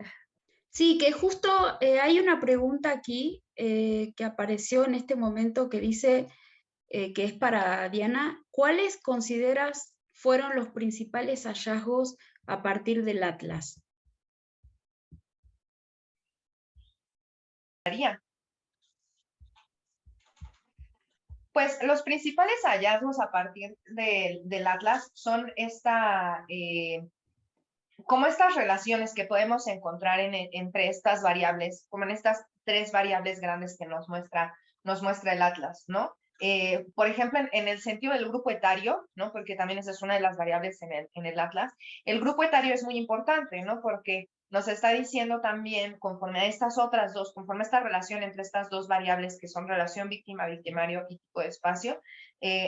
Sí, que justo hay una pregunta aquí que apareció en este momento que dice que es para Diana. ¿Cuáles consideras fueron los principales hallazgos a partir del Atlas? Pues los principales hallazgos a partir del Atlas son como estas relaciones que podemos encontrar entre estas variables, como en estas tres variables grandes que nos muestra el Atlas, ¿no? Por ejemplo, en el sentido del grupo etario, ¿no? Porque también esa es una de las variables en el Atlas. El grupo etario es muy importante, ¿no? Porque nos está diciendo también, conforme a estas otras dos, conforme a esta relación entre estas dos variables que son relación víctima-victimario y tipo de espacio,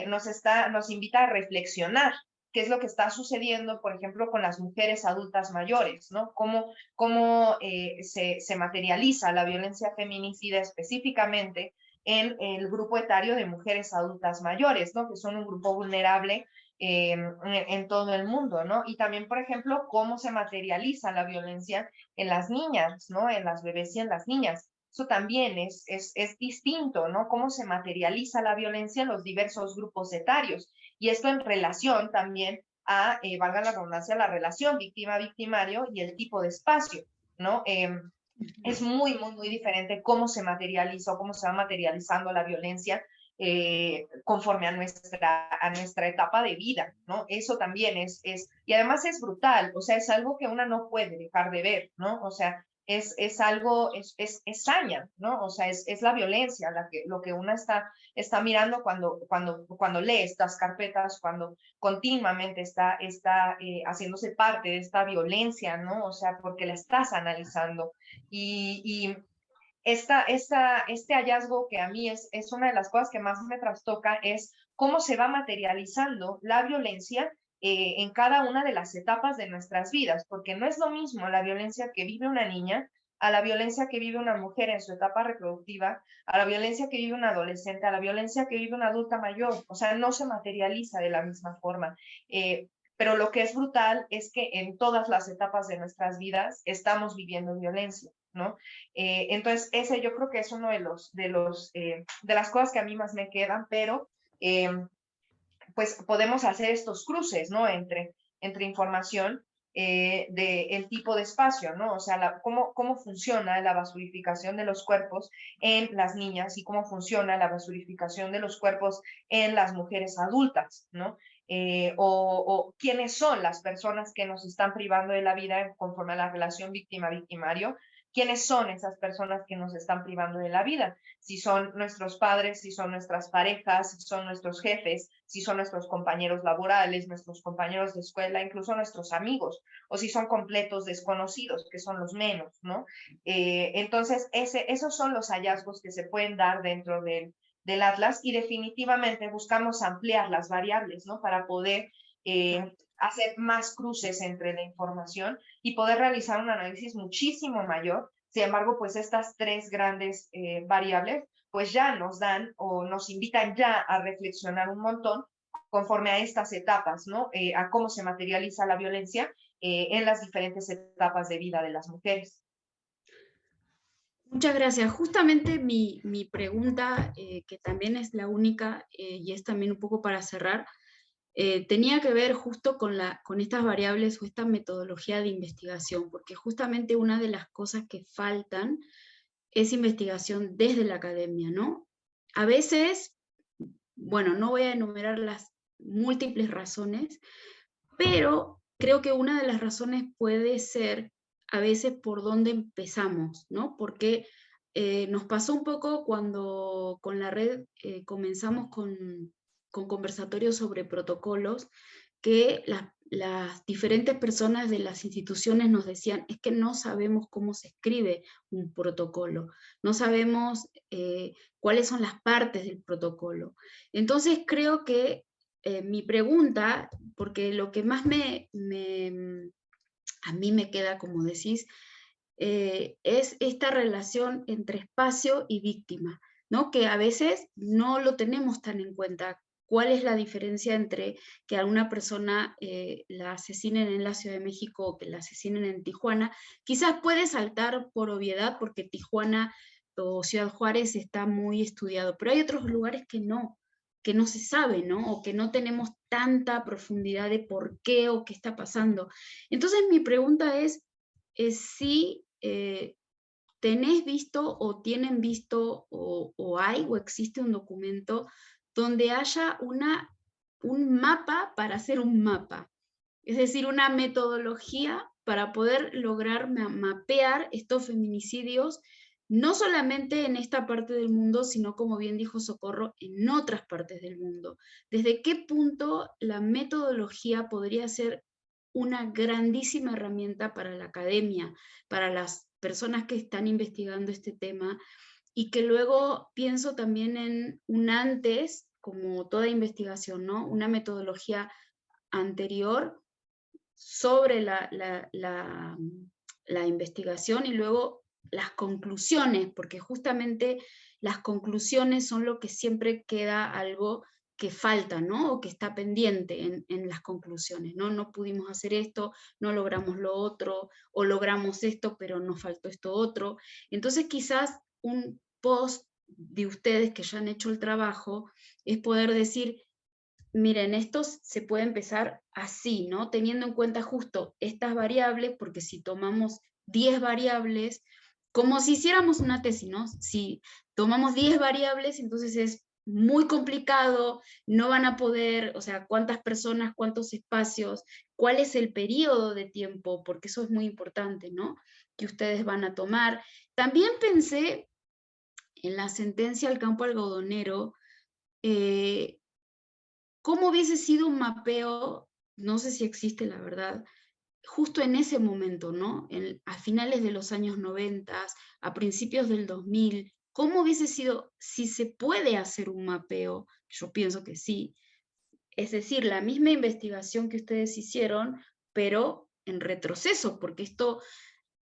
nos invita a reflexionar qué es lo que está sucediendo, por ejemplo, con las mujeres adultas mayores, ¿no? Cómo se materializa la violencia feminicida específicamente en el grupo etario de mujeres adultas mayores, ¿no? Que son un grupo vulnerable en todo el mundo, ¿no? Y también, por ejemplo, cómo se materializa la violencia en las niñas, ¿no? En las bebés y en las niñas. Eso también es distinto, ¿no? Cómo se materializa la violencia en los diversos grupos etarios. Y esto en relación también a, valga la redundancia, la relación víctima-victimario y el tipo de espacio, ¿no? Es muy diferente cómo se materializa o cómo se va materializando la violencia conforme a nuestra etapa de vida, ¿no? Eso también y además es brutal, o sea, es algo que una no puede dejar de ver, ¿no? O sea, es algo, es saña, ¿no? O sea, es la violencia lo que una está mirando cuando lee estas carpetas, cuando continuamente está haciéndose parte de esta violencia, ¿no? O sea, porque la estás analizando. Y este hallazgo que a mí es una de las cosas que más me trastoca es cómo se va materializando la violencia en cada una de las etapas de nuestras vidas, porque no es lo mismo la violencia que vive una niña a la violencia que vive una mujer en su etapa reproductiva, a la violencia que vive un adolescente, a la violencia que vive una adulta mayor. O sea, no se materializa de la misma forma. Pero lo que es brutal es que en todas las etapas de nuestras vidas estamos viviendo violencia, ¿no? Entonces, ese yo creo que es uno de las cosas que a mí más me quedan, pero pues podemos hacer estos cruces, ¿no? Entre información del tipo de espacio, ¿no? O sea, cómo funciona la basurificación de los cuerpos en las niñas y cómo funciona la basurificación de los cuerpos en las mujeres adultas, ¿no? O quiénes son las personas que nos están privando de la vida conforme a la relación víctima-victimario, quiénes son esas personas que nos están privando de la vida, si son nuestros padres, si son nuestras parejas, si son nuestros jefes, si son nuestros compañeros laborales, nuestros compañeros de escuela, incluso nuestros amigos, o si son completos desconocidos, que son los menos, ¿no? Entonces, esos son los hallazgos que se pueden dar dentro del Atlas y definitivamente buscamos ampliar las variables, ¿no? Para poder hacer más cruces entre la información y poder realizar un análisis muchísimo mayor. Sin embargo, pues estas tres grandes variables pues ya nos dan o nos invitan ya a reflexionar un montón conforme a estas etapas, ¿no? A cómo se materializa la violencia en las diferentes etapas de vida de las mujeres. Muchas gracias. Justamente mi pregunta, que también es la única y es también un poco para cerrar, tenía que ver justo con estas variables o esta metodología de investigación, porque justamente una de las cosas que faltan es investigación desde la academia, ¿no? A veces, bueno, no voy a enumerar las múltiples razones, pero creo que una de las razones puede ser a veces por dónde empezamos, ¿no? Porque nos pasó un poco cuando con la red comenzamos con conversatorios sobre protocolos, que las diferentes personas de las instituciones nos decían, es que no sabemos cómo se escribe un protocolo, no sabemos cuáles son las partes del protocolo. Entonces creo que mi pregunta, porque lo que más a mí me queda, como decís, es esta relación entre espacio y víctima, ¿no? Que a veces no lo tenemos tan en cuenta. ¿Cuál es la diferencia entre que a una persona la asesinen en la Ciudad de México o que la asesinen en Tijuana? Quizás puede saltar por obviedad porque Tijuana o Ciudad Juárez está muy estudiado, pero hay otros lugares que no se sabe, ¿no? O que no tenemos tanta profundidad de por qué o qué está pasando. Entonces mi pregunta es si tenés visto o tienen visto o hay o existe un documento donde haya un mapa para hacer un mapa, es decir, una metodología para poder lograr mapear estos feminicidios, no solamente en esta parte del mundo, sino, como bien dijo Socorro, en otras partes del mundo. ¿Desde qué punto la metodología podría ser una grandísima herramienta para la academia, para las personas que están investigando este tema, y que luego pienso también en un antes, como toda investigación, ¿no? Una metodología anterior sobre la investigación y luego las conclusiones, porque justamente las conclusiones son lo que siempre queda algo que falta, ¿no? O que está pendiente en las conclusiones, ¿no? No pudimos hacer esto, no logramos lo otro, o logramos esto, pero nos faltó esto otro. Entonces quizás un post de ustedes que ya han hecho el trabajo es poder decir, miren, esto se puede empezar así, ¿no? Teniendo en cuenta justo estas variables, porque si tomamos 10 variables, como si hiciéramos una tesis, ¿no? Si tomamos 10 variables, entonces es muy complicado, no van a poder, o sea, cuántas personas, cuántos espacios, cuál es el periodo de tiempo, porque eso es muy importante, ¿no? Que ustedes van a tomar. También pensé en la sentencia al campo algodonero, ¿cómo hubiese sido un mapeo? No sé si existe, la verdad, justo en ese momento, ¿no? A finales de los años 90, a principios del 2000, ¿cómo hubiese sido, si se puede hacer un mapeo? Yo pienso que sí, Es decir, la misma investigación que ustedes hicieron, pero en retroceso, porque esto,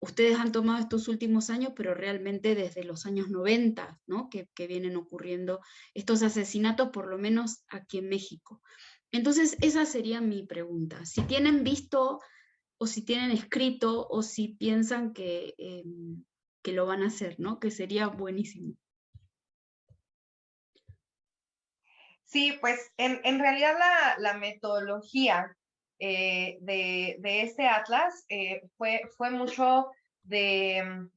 ustedes han tomado estos últimos años, pero realmente desde los años 90, ¿no? Que vienen ocurriendo estos asesinatos, por lo menos aquí en México. Entonces, esa sería mi pregunta. Si tienen visto, o si tienen escrito, o si piensan que lo van a hacer, ¿no? Que sería buenísimo. Sí, pues en realidad la metodología de este atlas fue mucho de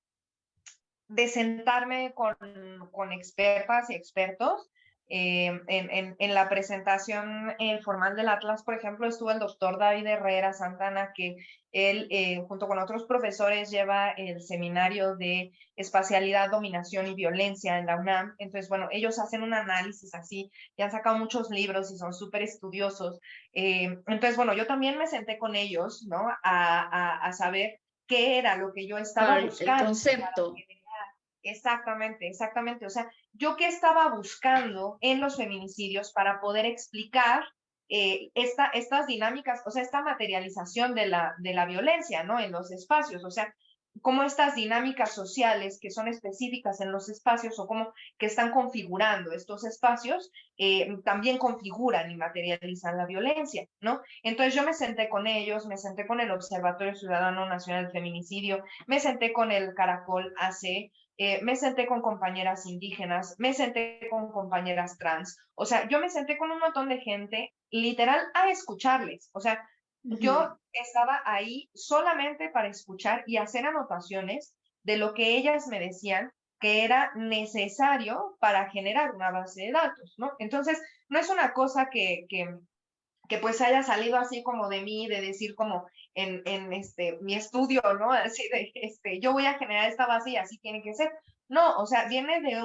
sentarme con expertas y expertos. En la presentación formal del Atlas, por ejemplo, estuvo el doctor David Herrera Santana, que él, junto con otros profesores, lleva el seminario de espacialidad, dominación y violencia en la UNAM. Entonces, bueno, ellos hacen un análisis así, y han sacado muchos libros y son súper estudiosos. Entonces, bueno, yo también me senté con ellos, ¿no? A saber qué era lo que yo estaba buscando. El concepto. Exactamente, exactamente. O sea, yo qué estaba buscando en los feminicidios para poder explicar estas dinámicas, o sea, esta materialización de la violencia, ¿no? En los espacios, o sea, cómo estas dinámicas sociales que son específicas en los espacios o cómo que están configurando estos espacios, también configuran y materializan la violencia, ¿no? Entonces yo me senté con ellos, me senté con el Observatorio Ciudadano Nacional del Feminicidio, me senté con el Caracol AC, me senté con compañeras indígenas, me senté con compañeras trans, o sea, yo me senté con un montón de gente, literal, a escucharles, o sea, yo estaba ahí solamente para escuchar y hacer anotaciones de lo que ellas me decían que era necesario para generar una base de datos, ¿no? Entonces, no es una cosa que pues haya salido así como de mí, de decir como en mi estudio, ¿no? Así de, yo voy a generar esta base y así tiene que ser. No, o sea, viene de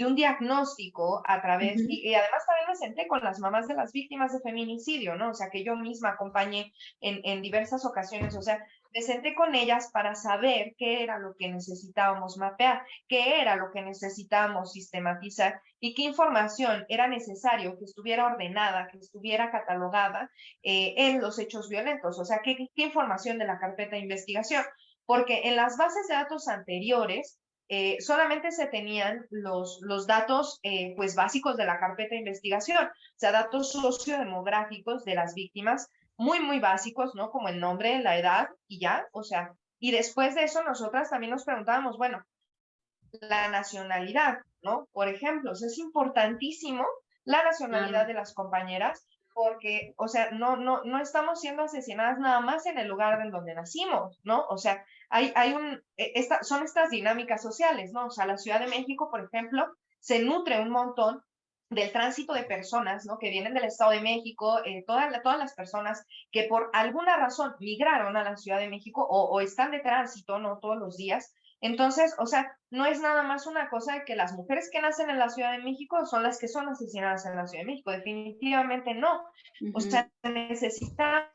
un diagnóstico a través, y además también me senté con las mamás de las víctimas de feminicidio, ¿no? O sea, que yo misma acompañé en diversas ocasiones, o sea, me senté con ellas para saber qué era lo que necesitábamos mapear, qué era lo que necesitábamos sistematizar y qué información era necesario que estuviera ordenada, que estuviera catalogada en los hechos violentos, o sea, qué información de la carpeta de investigación, porque en las bases de datos anteriores solamente se tenían los datos pues básicos de la carpeta de investigación, o sea, datos sociodemográficos de las víctimas, muy, muy básicos, ¿no? Como el nombre, la edad y ya, o sea, y después de eso nosotras también nos preguntábamos, bueno, la nacionalidad, ¿no? Por ejemplo, o sea, es importantísimo la nacionalidad de las compañeras porque, o sea, no estamos siendo asesinadas nada más en el lugar en donde nacimos, ¿no? O sea, son estas dinámicas sociales, ¿no? O sea, la Ciudad de México, por ejemplo, se nutre un montón del tránsito de personas, ¿no? Que vienen del Estado de México, todas las personas que por alguna razón migraron a la Ciudad de México o están de tránsito, ¿no? Todos los días. Entonces, o sea, no es nada más una cosa de que las mujeres que nacen en la Ciudad de México son las que son asesinadas en la Ciudad de México. Definitivamente no. O sea, necesitamos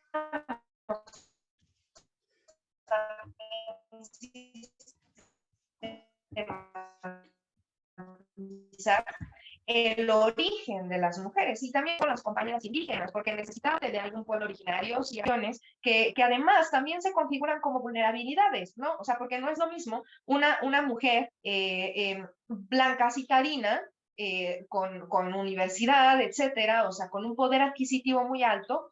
el origen de las mujeres y también con las compañeras indígenas, porque necesitamos de algún pueblo originario y acciones que además también se configuran como vulnerabilidades, ¿no? O sea, porque no es lo mismo una mujer blanca citarina con universidad, etcétera, o sea, con un poder adquisitivo muy alto,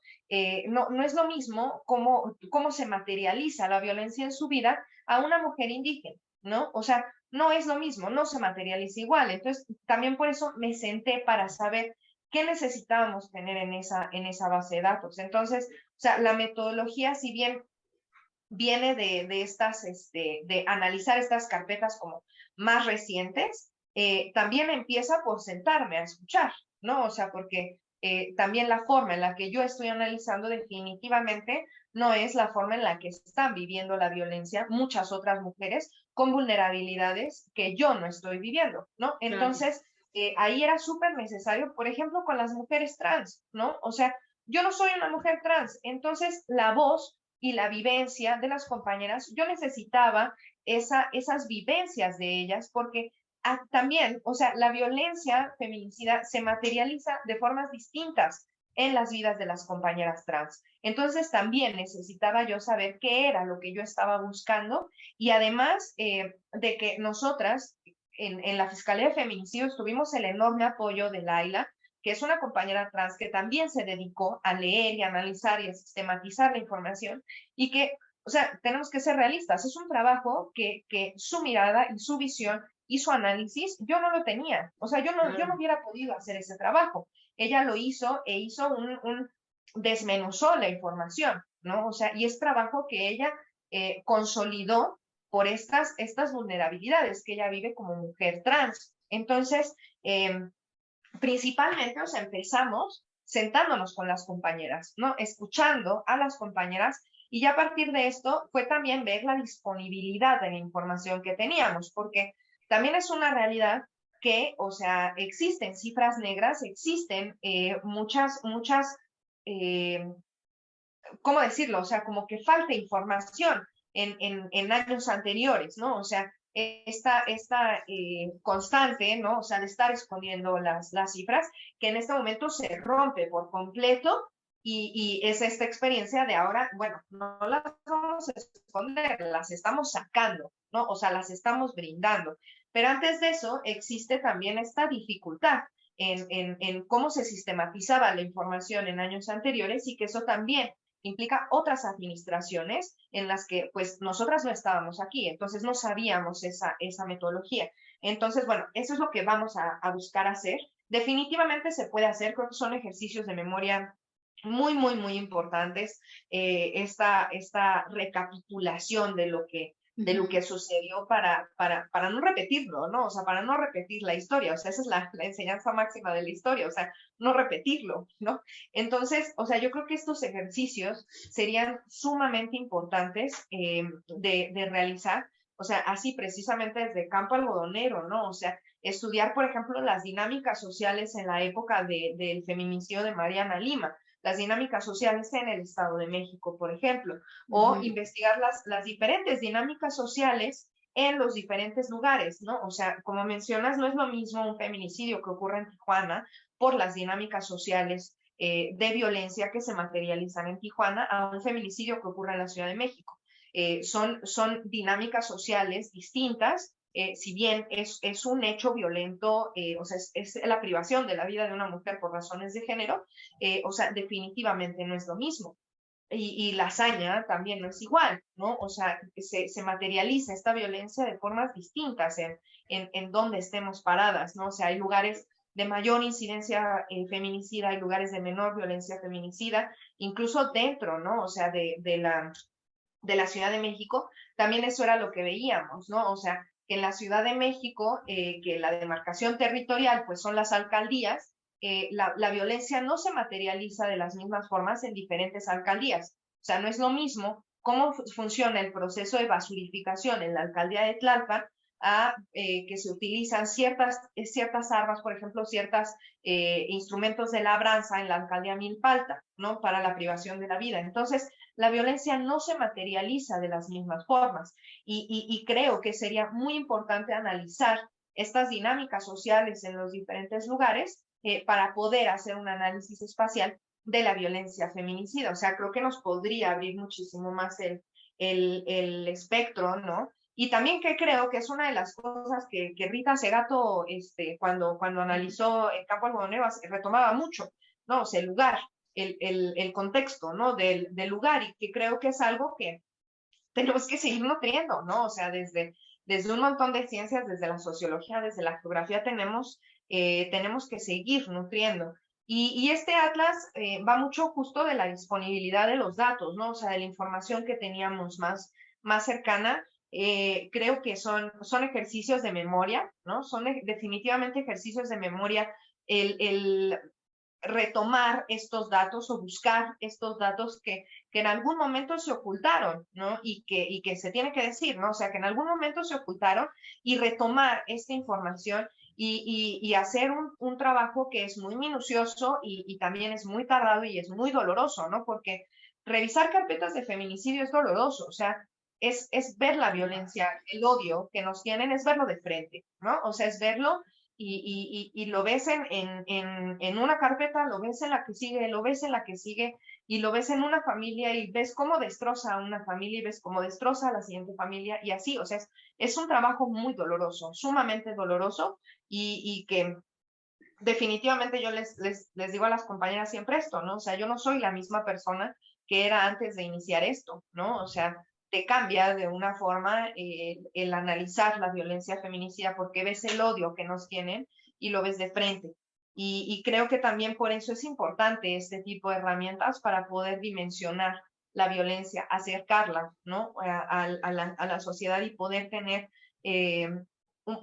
no es lo mismo cómo se materializa la violencia en su vida a una mujer indígena, ¿no? O sea, no es lo mismo, no se materializa igual. Entonces, también por eso me senté para saber qué necesitábamos tener en esa base de datos. Entonces, o sea, la metodología, si bien viene de analizar estas carpetas como más recientes, también empieza por sentarme a escuchar, ¿no? O sea, porque también la forma en la que yo estoy analizando definitivamente no es la forma en la que están viviendo la violencia muchas otras mujeres con vulnerabilidades que yo no estoy viviendo, ¿no? Entonces, ahí era súper necesario, por ejemplo, con las mujeres trans, ¿no? O sea, yo no soy una mujer trans, entonces la voz y la vivencia de las compañeras, yo necesitaba esas vivencias de ellas porque también, o sea, la violencia feminicida se materializa de formas distintas en las vidas de las compañeras trans. Entonces también necesitaba yo saber qué era lo que yo estaba buscando y además de que nosotras en la Fiscalía de Feminicidios tuvimos el enorme apoyo de Laila, que es una compañera trans que también se dedicó a leer y analizar y a sistematizar la información y que, o sea, tenemos que ser realistas, es un trabajo que su mirada y su visión y su análisis, yo no lo tenía, o sea, yo no hubiera podido hacer ese trabajo. Ella lo hizo e hizo desmenuzó la información, ¿no? O sea, y es trabajo que ella consolidó por estas vulnerabilidades que ella vive como mujer trans. Entonces, principalmente, o sea, empezamos sentándonos con las compañeras, ¿no? Escuchando a las compañeras y ya a partir de esto fue también ver la disponibilidad de la información que teníamos, porque también es una realidad que, o sea, existen cifras negras, existen muchas, ¿cómo decirlo? O sea, como que falta información en años anteriores, ¿no? O sea, esta constante, ¿no? O sea, de estar escondiendo las cifras, que en este momento se rompe por completo y es esta experiencia de ahora, bueno, no las vamos a esconder, las estamos sacando, ¿no? O sea, las estamos brindando. Pero antes de eso existe también esta dificultad en cómo se sistematizaba la información en años anteriores y que eso también implica otras administraciones en las que pues nosotras no estábamos aquí, entonces no sabíamos esa metodología. Entonces, bueno, eso es lo que vamos a buscar hacer. Definitivamente se puede hacer, creo que son ejercicios de memoria muy, muy, muy importantes, esta recapitulación de lo que sucedió para no repetirlo, ¿no? O sea, para no repetir la historia, o sea, esa es la enseñanza máxima de la historia, o sea, no repetirlo, ¿no? Entonces, o sea, yo creo que estos ejercicios serían sumamente importantes de realizar, o sea, así precisamente desde campo algodonero, ¿no? O sea, estudiar, por ejemplo, las dinámicas sociales en la época del feminicidio de Mariana Lima, las dinámicas sociales en el Estado de México, por ejemplo, o investigar las diferentes dinámicas sociales en los diferentes lugares, ¿no? O sea, como mencionas, no es lo mismo un feminicidio que ocurre en Tijuana por las dinámicas sociales de violencia que se materializan en Tijuana a un feminicidio que ocurre en la Ciudad de México. Son dinámicas sociales distintas, si bien es un hecho violento, o sea, es la privación de la vida de una mujer por razones de género, o sea, definitivamente no es lo mismo. Y la hazaña también no es igual, ¿no? O sea, se materializa esta violencia de formas distintas en donde estemos paradas, ¿no? O sea, hay lugares de mayor incidencia feminicida, hay lugares de menor violencia feminicida, incluso dentro, ¿no? O sea, de la Ciudad de México, también eso era lo que veíamos, ¿no? O sea, que en la Ciudad de México, que la demarcación territorial, pues son las alcaldías, la violencia no se materializa de las mismas formas en diferentes alcaldías. O sea, no es lo mismo cómo funciona el proceso de basurificación en la alcaldía de Tlalpan a que se utilizan ciertas armas, por ejemplo, ciertos instrumentos de labranza en la alcaldía Milpalta, ¿no? Para la privación de la vida. Entonces, la violencia no se materializa de las mismas formas y creo que sería muy importante analizar estas dinámicas sociales en los diferentes lugares para poder hacer un análisis espacial de la violencia feminicida. O sea, creo que nos podría abrir muchísimo más el espectro, ¿no? Y también que creo que es una de las cosas que Rita Segato, cuando analizó el campo algodonero, retomaba mucho, ¿no? O sea, el lugar, el contexto, ¿no? Del lugar, y que creo que es algo que tenemos que seguir nutriendo, ¿no? O sea, desde un montón de ciencias, desde la sociología, desde la geografía, tenemos que seguir nutriendo. Y este atlas va mucho justo de la disponibilidad de los datos, ¿no? O sea, de la información que teníamos más cercana. Creo que son ejercicios de memoria, ¿no? Son definitivamente ejercicios de memoria el retomar estos datos o buscar estos datos que en algún momento se ocultaron, ¿no? Y que se tiene que decir, ¿no? O sea, que en algún momento se ocultaron y retomar esta información y hacer un trabajo que es muy minucioso y también es muy tardado y es muy doloroso, ¿no? Porque revisar carpetas de feminicidio es doloroso, o sea, es ver la violencia, el odio que nos tienen, es verlo de frente, ¿no? O sea, es verlo y lo ves en una carpeta, lo ves en la que sigue, lo ves en la que sigue, y lo ves en una familia y ves cómo destroza a una familia y ves cómo destroza a la siguiente familia y así, o sea, es un trabajo muy doloroso, sumamente doloroso y que definitivamente yo les digo a las compañeras siempre esto, ¿no? O sea, yo no soy la misma persona que era antes de iniciar esto, ¿no? O sea, te cambia de una forma el analizar la violencia feminicida porque ves el odio que nos tienen y lo ves de frente. Y creo que también por eso es importante este tipo de herramientas para poder dimensionar la violencia, acercarla, ¿no? A la sociedad y poder tener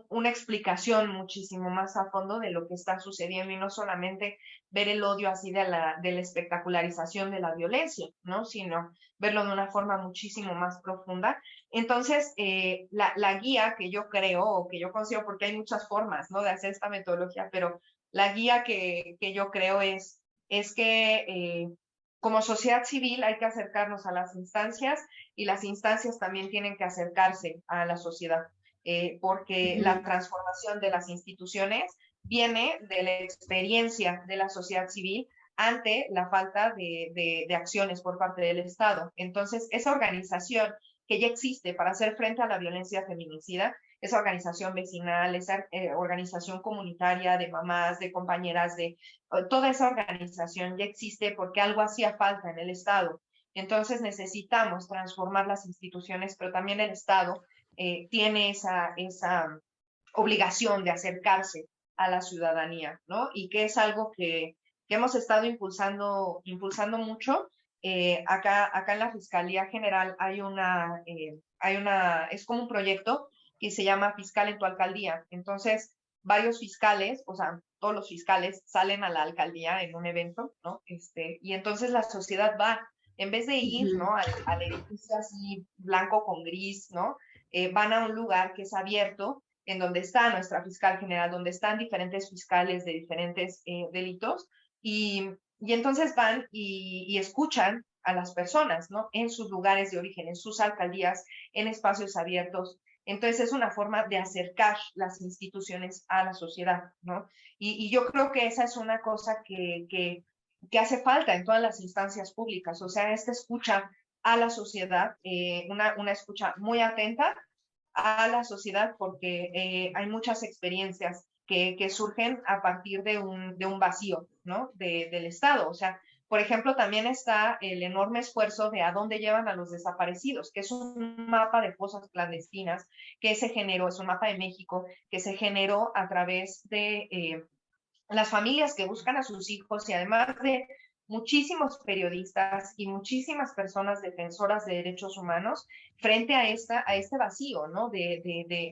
una explicación muchísimo más a fondo de lo que está sucediendo y no solamente ver el odio así de la espectacularización de la violencia, ¿no? Sino verlo de una forma muchísimo más profunda. Entonces, la guía que yo creo, o que yo considero, porque hay muchas formas, ¿no? De hacer esta metodología, pero la guía que yo creo es que como sociedad civil hay que acercarnos a las instancias y las instancias también tienen que acercarse a la sociedad. Porque la transformación de las instituciones viene de la experiencia de la sociedad civil ante la falta de acciones por parte del Estado. Entonces, esa organización que ya existe para hacer frente a la violencia feminicida, esa organización vecinal, esa organización comunitaria de mamás, de compañeras, toda esa organización ya existe porque algo hacía falta en el Estado. Entonces necesitamos transformar las instituciones, pero también el Estado tiene esa obligación de acercarse a la ciudadanía, ¿no? Y que es algo que hemos estado impulsando mucho. Acá en la Fiscalía General hay es como un proyecto que se llama Fiscal en tu Alcaldía. Entonces, varios fiscales, o sea, todos los fiscales salen a la alcaldía en un evento, ¿no? Y entonces la sociedad va, en vez de ir, ¿no? Al edificio así blanco con gris, ¿no? Van a un lugar que es abierto, en donde está nuestra fiscal general, donde están diferentes fiscales de diferentes delitos, y entonces van y escuchan a las personas, ¿no? En sus lugares de origen, en sus alcaldías, en espacios abiertos. Entonces es una forma de acercar las instituciones a la sociedad, ¿no? Y yo creo que esa es una cosa que hace falta en todas las instancias públicas, o sea, esta escucha a la sociedad, una escucha muy atenta a la sociedad porque hay muchas experiencias que surgen a partir de un vacío, ¿no? Del Estado. O sea, por ejemplo, también está el enorme esfuerzo de a dónde llevan a los desaparecidos, que es un mapa de fosas clandestinas que se generó, es un mapa de México, que se generó a través de las familias que buscan a sus hijos y además de muchísimos periodistas y muchísimas personas defensoras de derechos humanos frente a este vacío, ¿no? De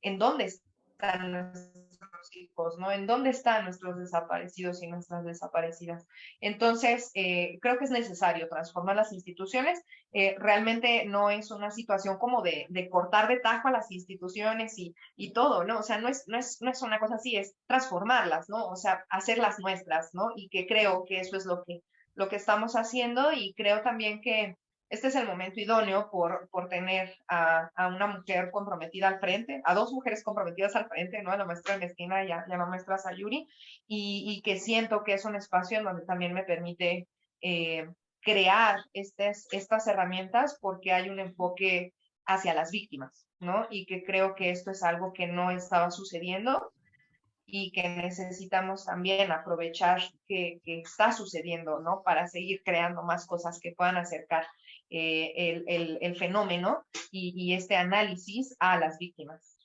en dónde están nuestros hijos, ¿no? En dónde están nuestros desaparecidos y nuestras desaparecidas. Entonces, creo que es necesario transformar las instituciones. Realmente no es una situación como de cortar de tajo a las instituciones y todo, ¿no? O sea, no es una cosa así, es transformarlas, ¿no? O sea, hacerlas nuestras, ¿no? Y que creo que eso es lo que estamos haciendo y creo también que este es el momento idóneo por tener a una mujer comprometida al frente, a dos mujeres comprometidas al frente, ¿no? A la maestra Mezquina y a la maestra Sayuri, y que siento que es un espacio en donde también me permite crear estas herramientas porque hay un enfoque hacia las víctimas, ¿no? Y que creo que esto es algo que no estaba sucediendo y que necesitamos también aprovechar que está sucediendo, ¿no? Para seguir creando más cosas que puedan acercar el fenómeno y este análisis a las víctimas.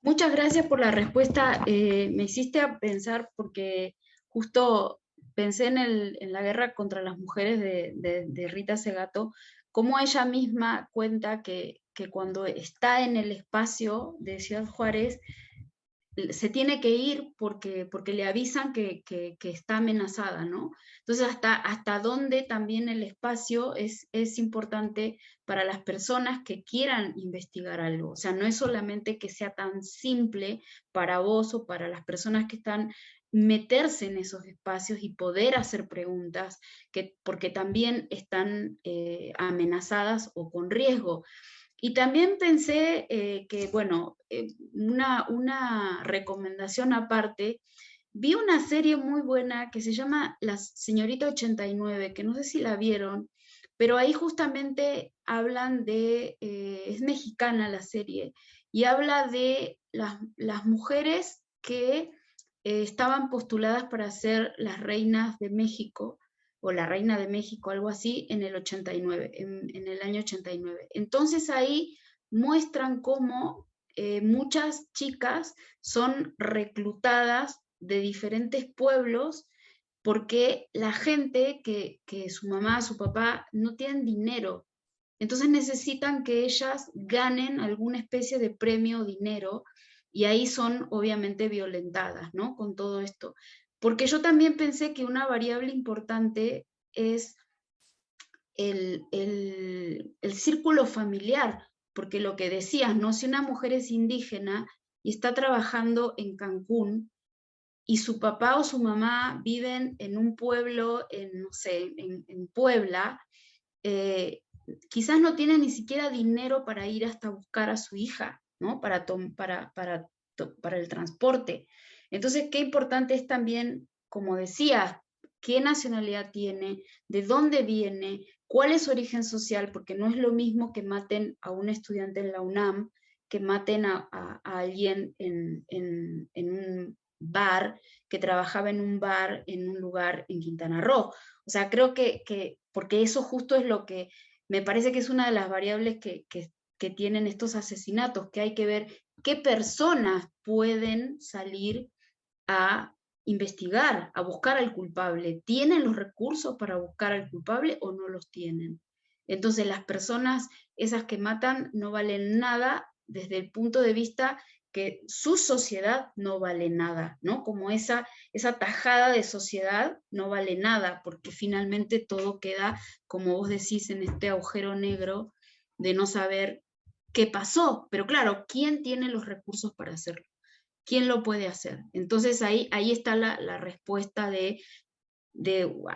Muchas gracias por la respuesta. Me hiciste a pensar porque justo pensé en la guerra contra las mujeres de Rita Segato, cómo ella misma cuenta que cuando está en el espacio de Ciudad Juárez, se tiene que ir porque le avisan que está amenazada, ¿no? Entonces, hasta dónde también el espacio es importante para las personas que quieran investigar algo. O sea, no es solamente que sea tan simple para vos o para las personas que están meterse en esos espacios y poder hacer preguntas, porque también están amenazadas o con riesgo. Y también pensé que, bueno, una recomendación aparte, vi una serie muy buena que se llama La Señorita 89, que no sé si la vieron, pero ahí justamente hablan es mexicana la serie, y habla de las mujeres que estaban postuladas para ser las reinas de México, o la reina de México, algo así, en el 89, en el año 89. Entonces ahí muestran cómo muchas chicas son reclutadas de diferentes pueblos porque la gente que su mamá, su papá no tienen dinero, entonces necesitan que ellas ganen alguna especie de premio o dinero, y ahí son obviamente violentadas, ¿no? Con todo esto. Porque yo también pensé que una variable importante es el círculo familiar, porque lo que decías, ¿no? Si una mujer es indígena y está trabajando en Cancún, y su papá o su mamá viven en un pueblo, no sé, en Puebla, quizás no tiene ni siquiera dinero para ir hasta buscar a su hija, ¿no? Para el transporte. Entonces, qué importante es también, como decía, qué nacionalidad tiene, de dónde viene, cuál es su origen social, porque no es lo mismo que maten a un estudiante en la UNAM, que maten a alguien en un bar, que trabajaba en un bar en un lugar en Quintana Roo. O sea, creo que porque eso justo es lo que me parece que es una de las variables que tienen estos asesinatos, que hay que ver qué personas pueden salir a investigar, a buscar al culpable. ¿Tienen los recursos para buscar al culpable o no los tienen? Entonces las personas, esas que matan, no valen nada desde el punto de vista que su sociedad no vale nada, ¿no? Como esa tajada de sociedad no vale nada, porque finalmente todo queda, como vos decís, en este agujero negro de no saber qué pasó. Pero claro, ¿quién tiene los recursos para hacerlo? ¿Quién lo puede hacer? Entonces ahí está la respuesta de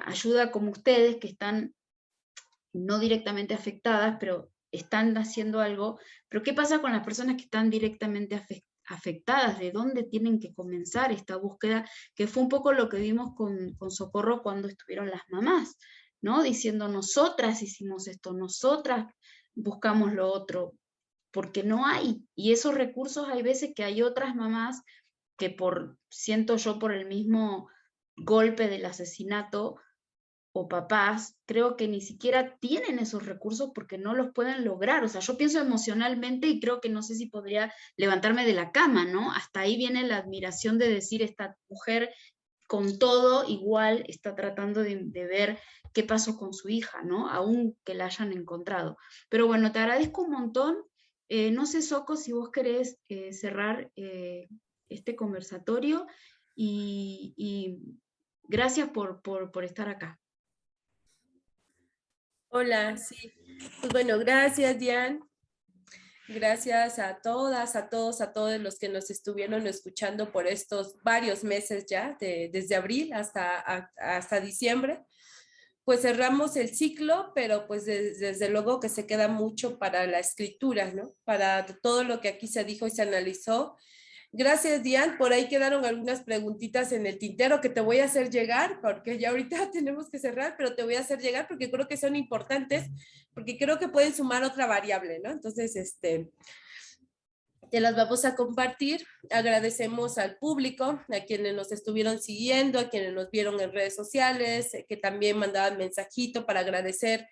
ayuda como ustedes, que están no directamente afectadas, pero están haciendo algo. Pero ¿qué pasa con las personas que están directamente afectadas? ¿De dónde tienen que comenzar esta búsqueda? Que fue un poco lo que vimos con Socorro cuando estuvieron las mamás, ¿no? Diciendo, nosotras hicimos esto, nosotras buscamos lo otro, porque no hay. Y esos recursos hay veces que hay otras mamás que siento yo, por el mismo golpe del asesinato, o papás, creo que ni siquiera tienen esos recursos porque no los pueden lograr. O sea, yo pienso emocionalmente y creo que no sé si podría levantarme de la cama, ¿no? Hasta ahí viene la admiración de decir, esta mujer con todo igual está tratando de ver qué pasó con su hija, ¿no? Aún que la hayan encontrado. Pero bueno, te agradezco un montón. No sé, Soco, si vos querés cerrar este conversatorio, y gracias por estar acá. Hola, sí. Pues bueno, gracias, Diane. Gracias a todas, a todos los que nos estuvieron escuchando por estos varios meses ya, desde abril hasta diciembre. Pues cerramos el ciclo, pero pues desde luego que se queda mucho para la escritura, ¿no? Para todo lo que aquí se dijo y se analizó. Gracias, Diane. Por ahí quedaron algunas preguntitas en el tintero que te voy a hacer llegar, porque ya ahorita tenemos que cerrar, pero te voy a hacer llegar porque creo que son importantes, porque creo que pueden sumar otra variable, ¿no? Entonces, te las vamos a compartir. Agradecemos al público, a quienes nos estuvieron siguiendo, a quienes nos vieron en redes sociales, que también mandaban mensajito para agradecer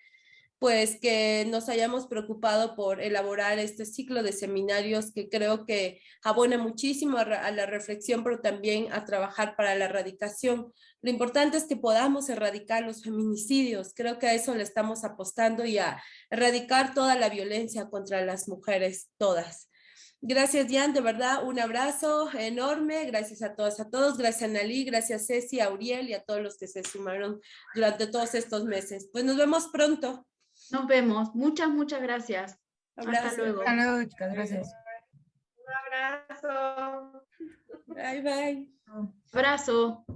pues que nos hayamos preocupado por elaborar este ciclo de seminarios que creo que abona muchísimo a la reflexión, pero también a trabajar para la erradicación. Lo importante es que podamos erradicar los feminicidios, creo que a eso le estamos apostando, y a erradicar toda la violencia contra las mujeres, todas. Gracias, Diane, de verdad, un abrazo enorme, gracias a todas, a todos, gracias a Nalí, gracias Ceci, a Uriel y a todos los que se sumaron durante todos estos meses. Pues nos vemos pronto. Nos vemos. Muchas gracias. Abrazo. Hasta luego. Hasta luego, chicas. Gracias. Un abrazo. Bye, bye. Abrazo.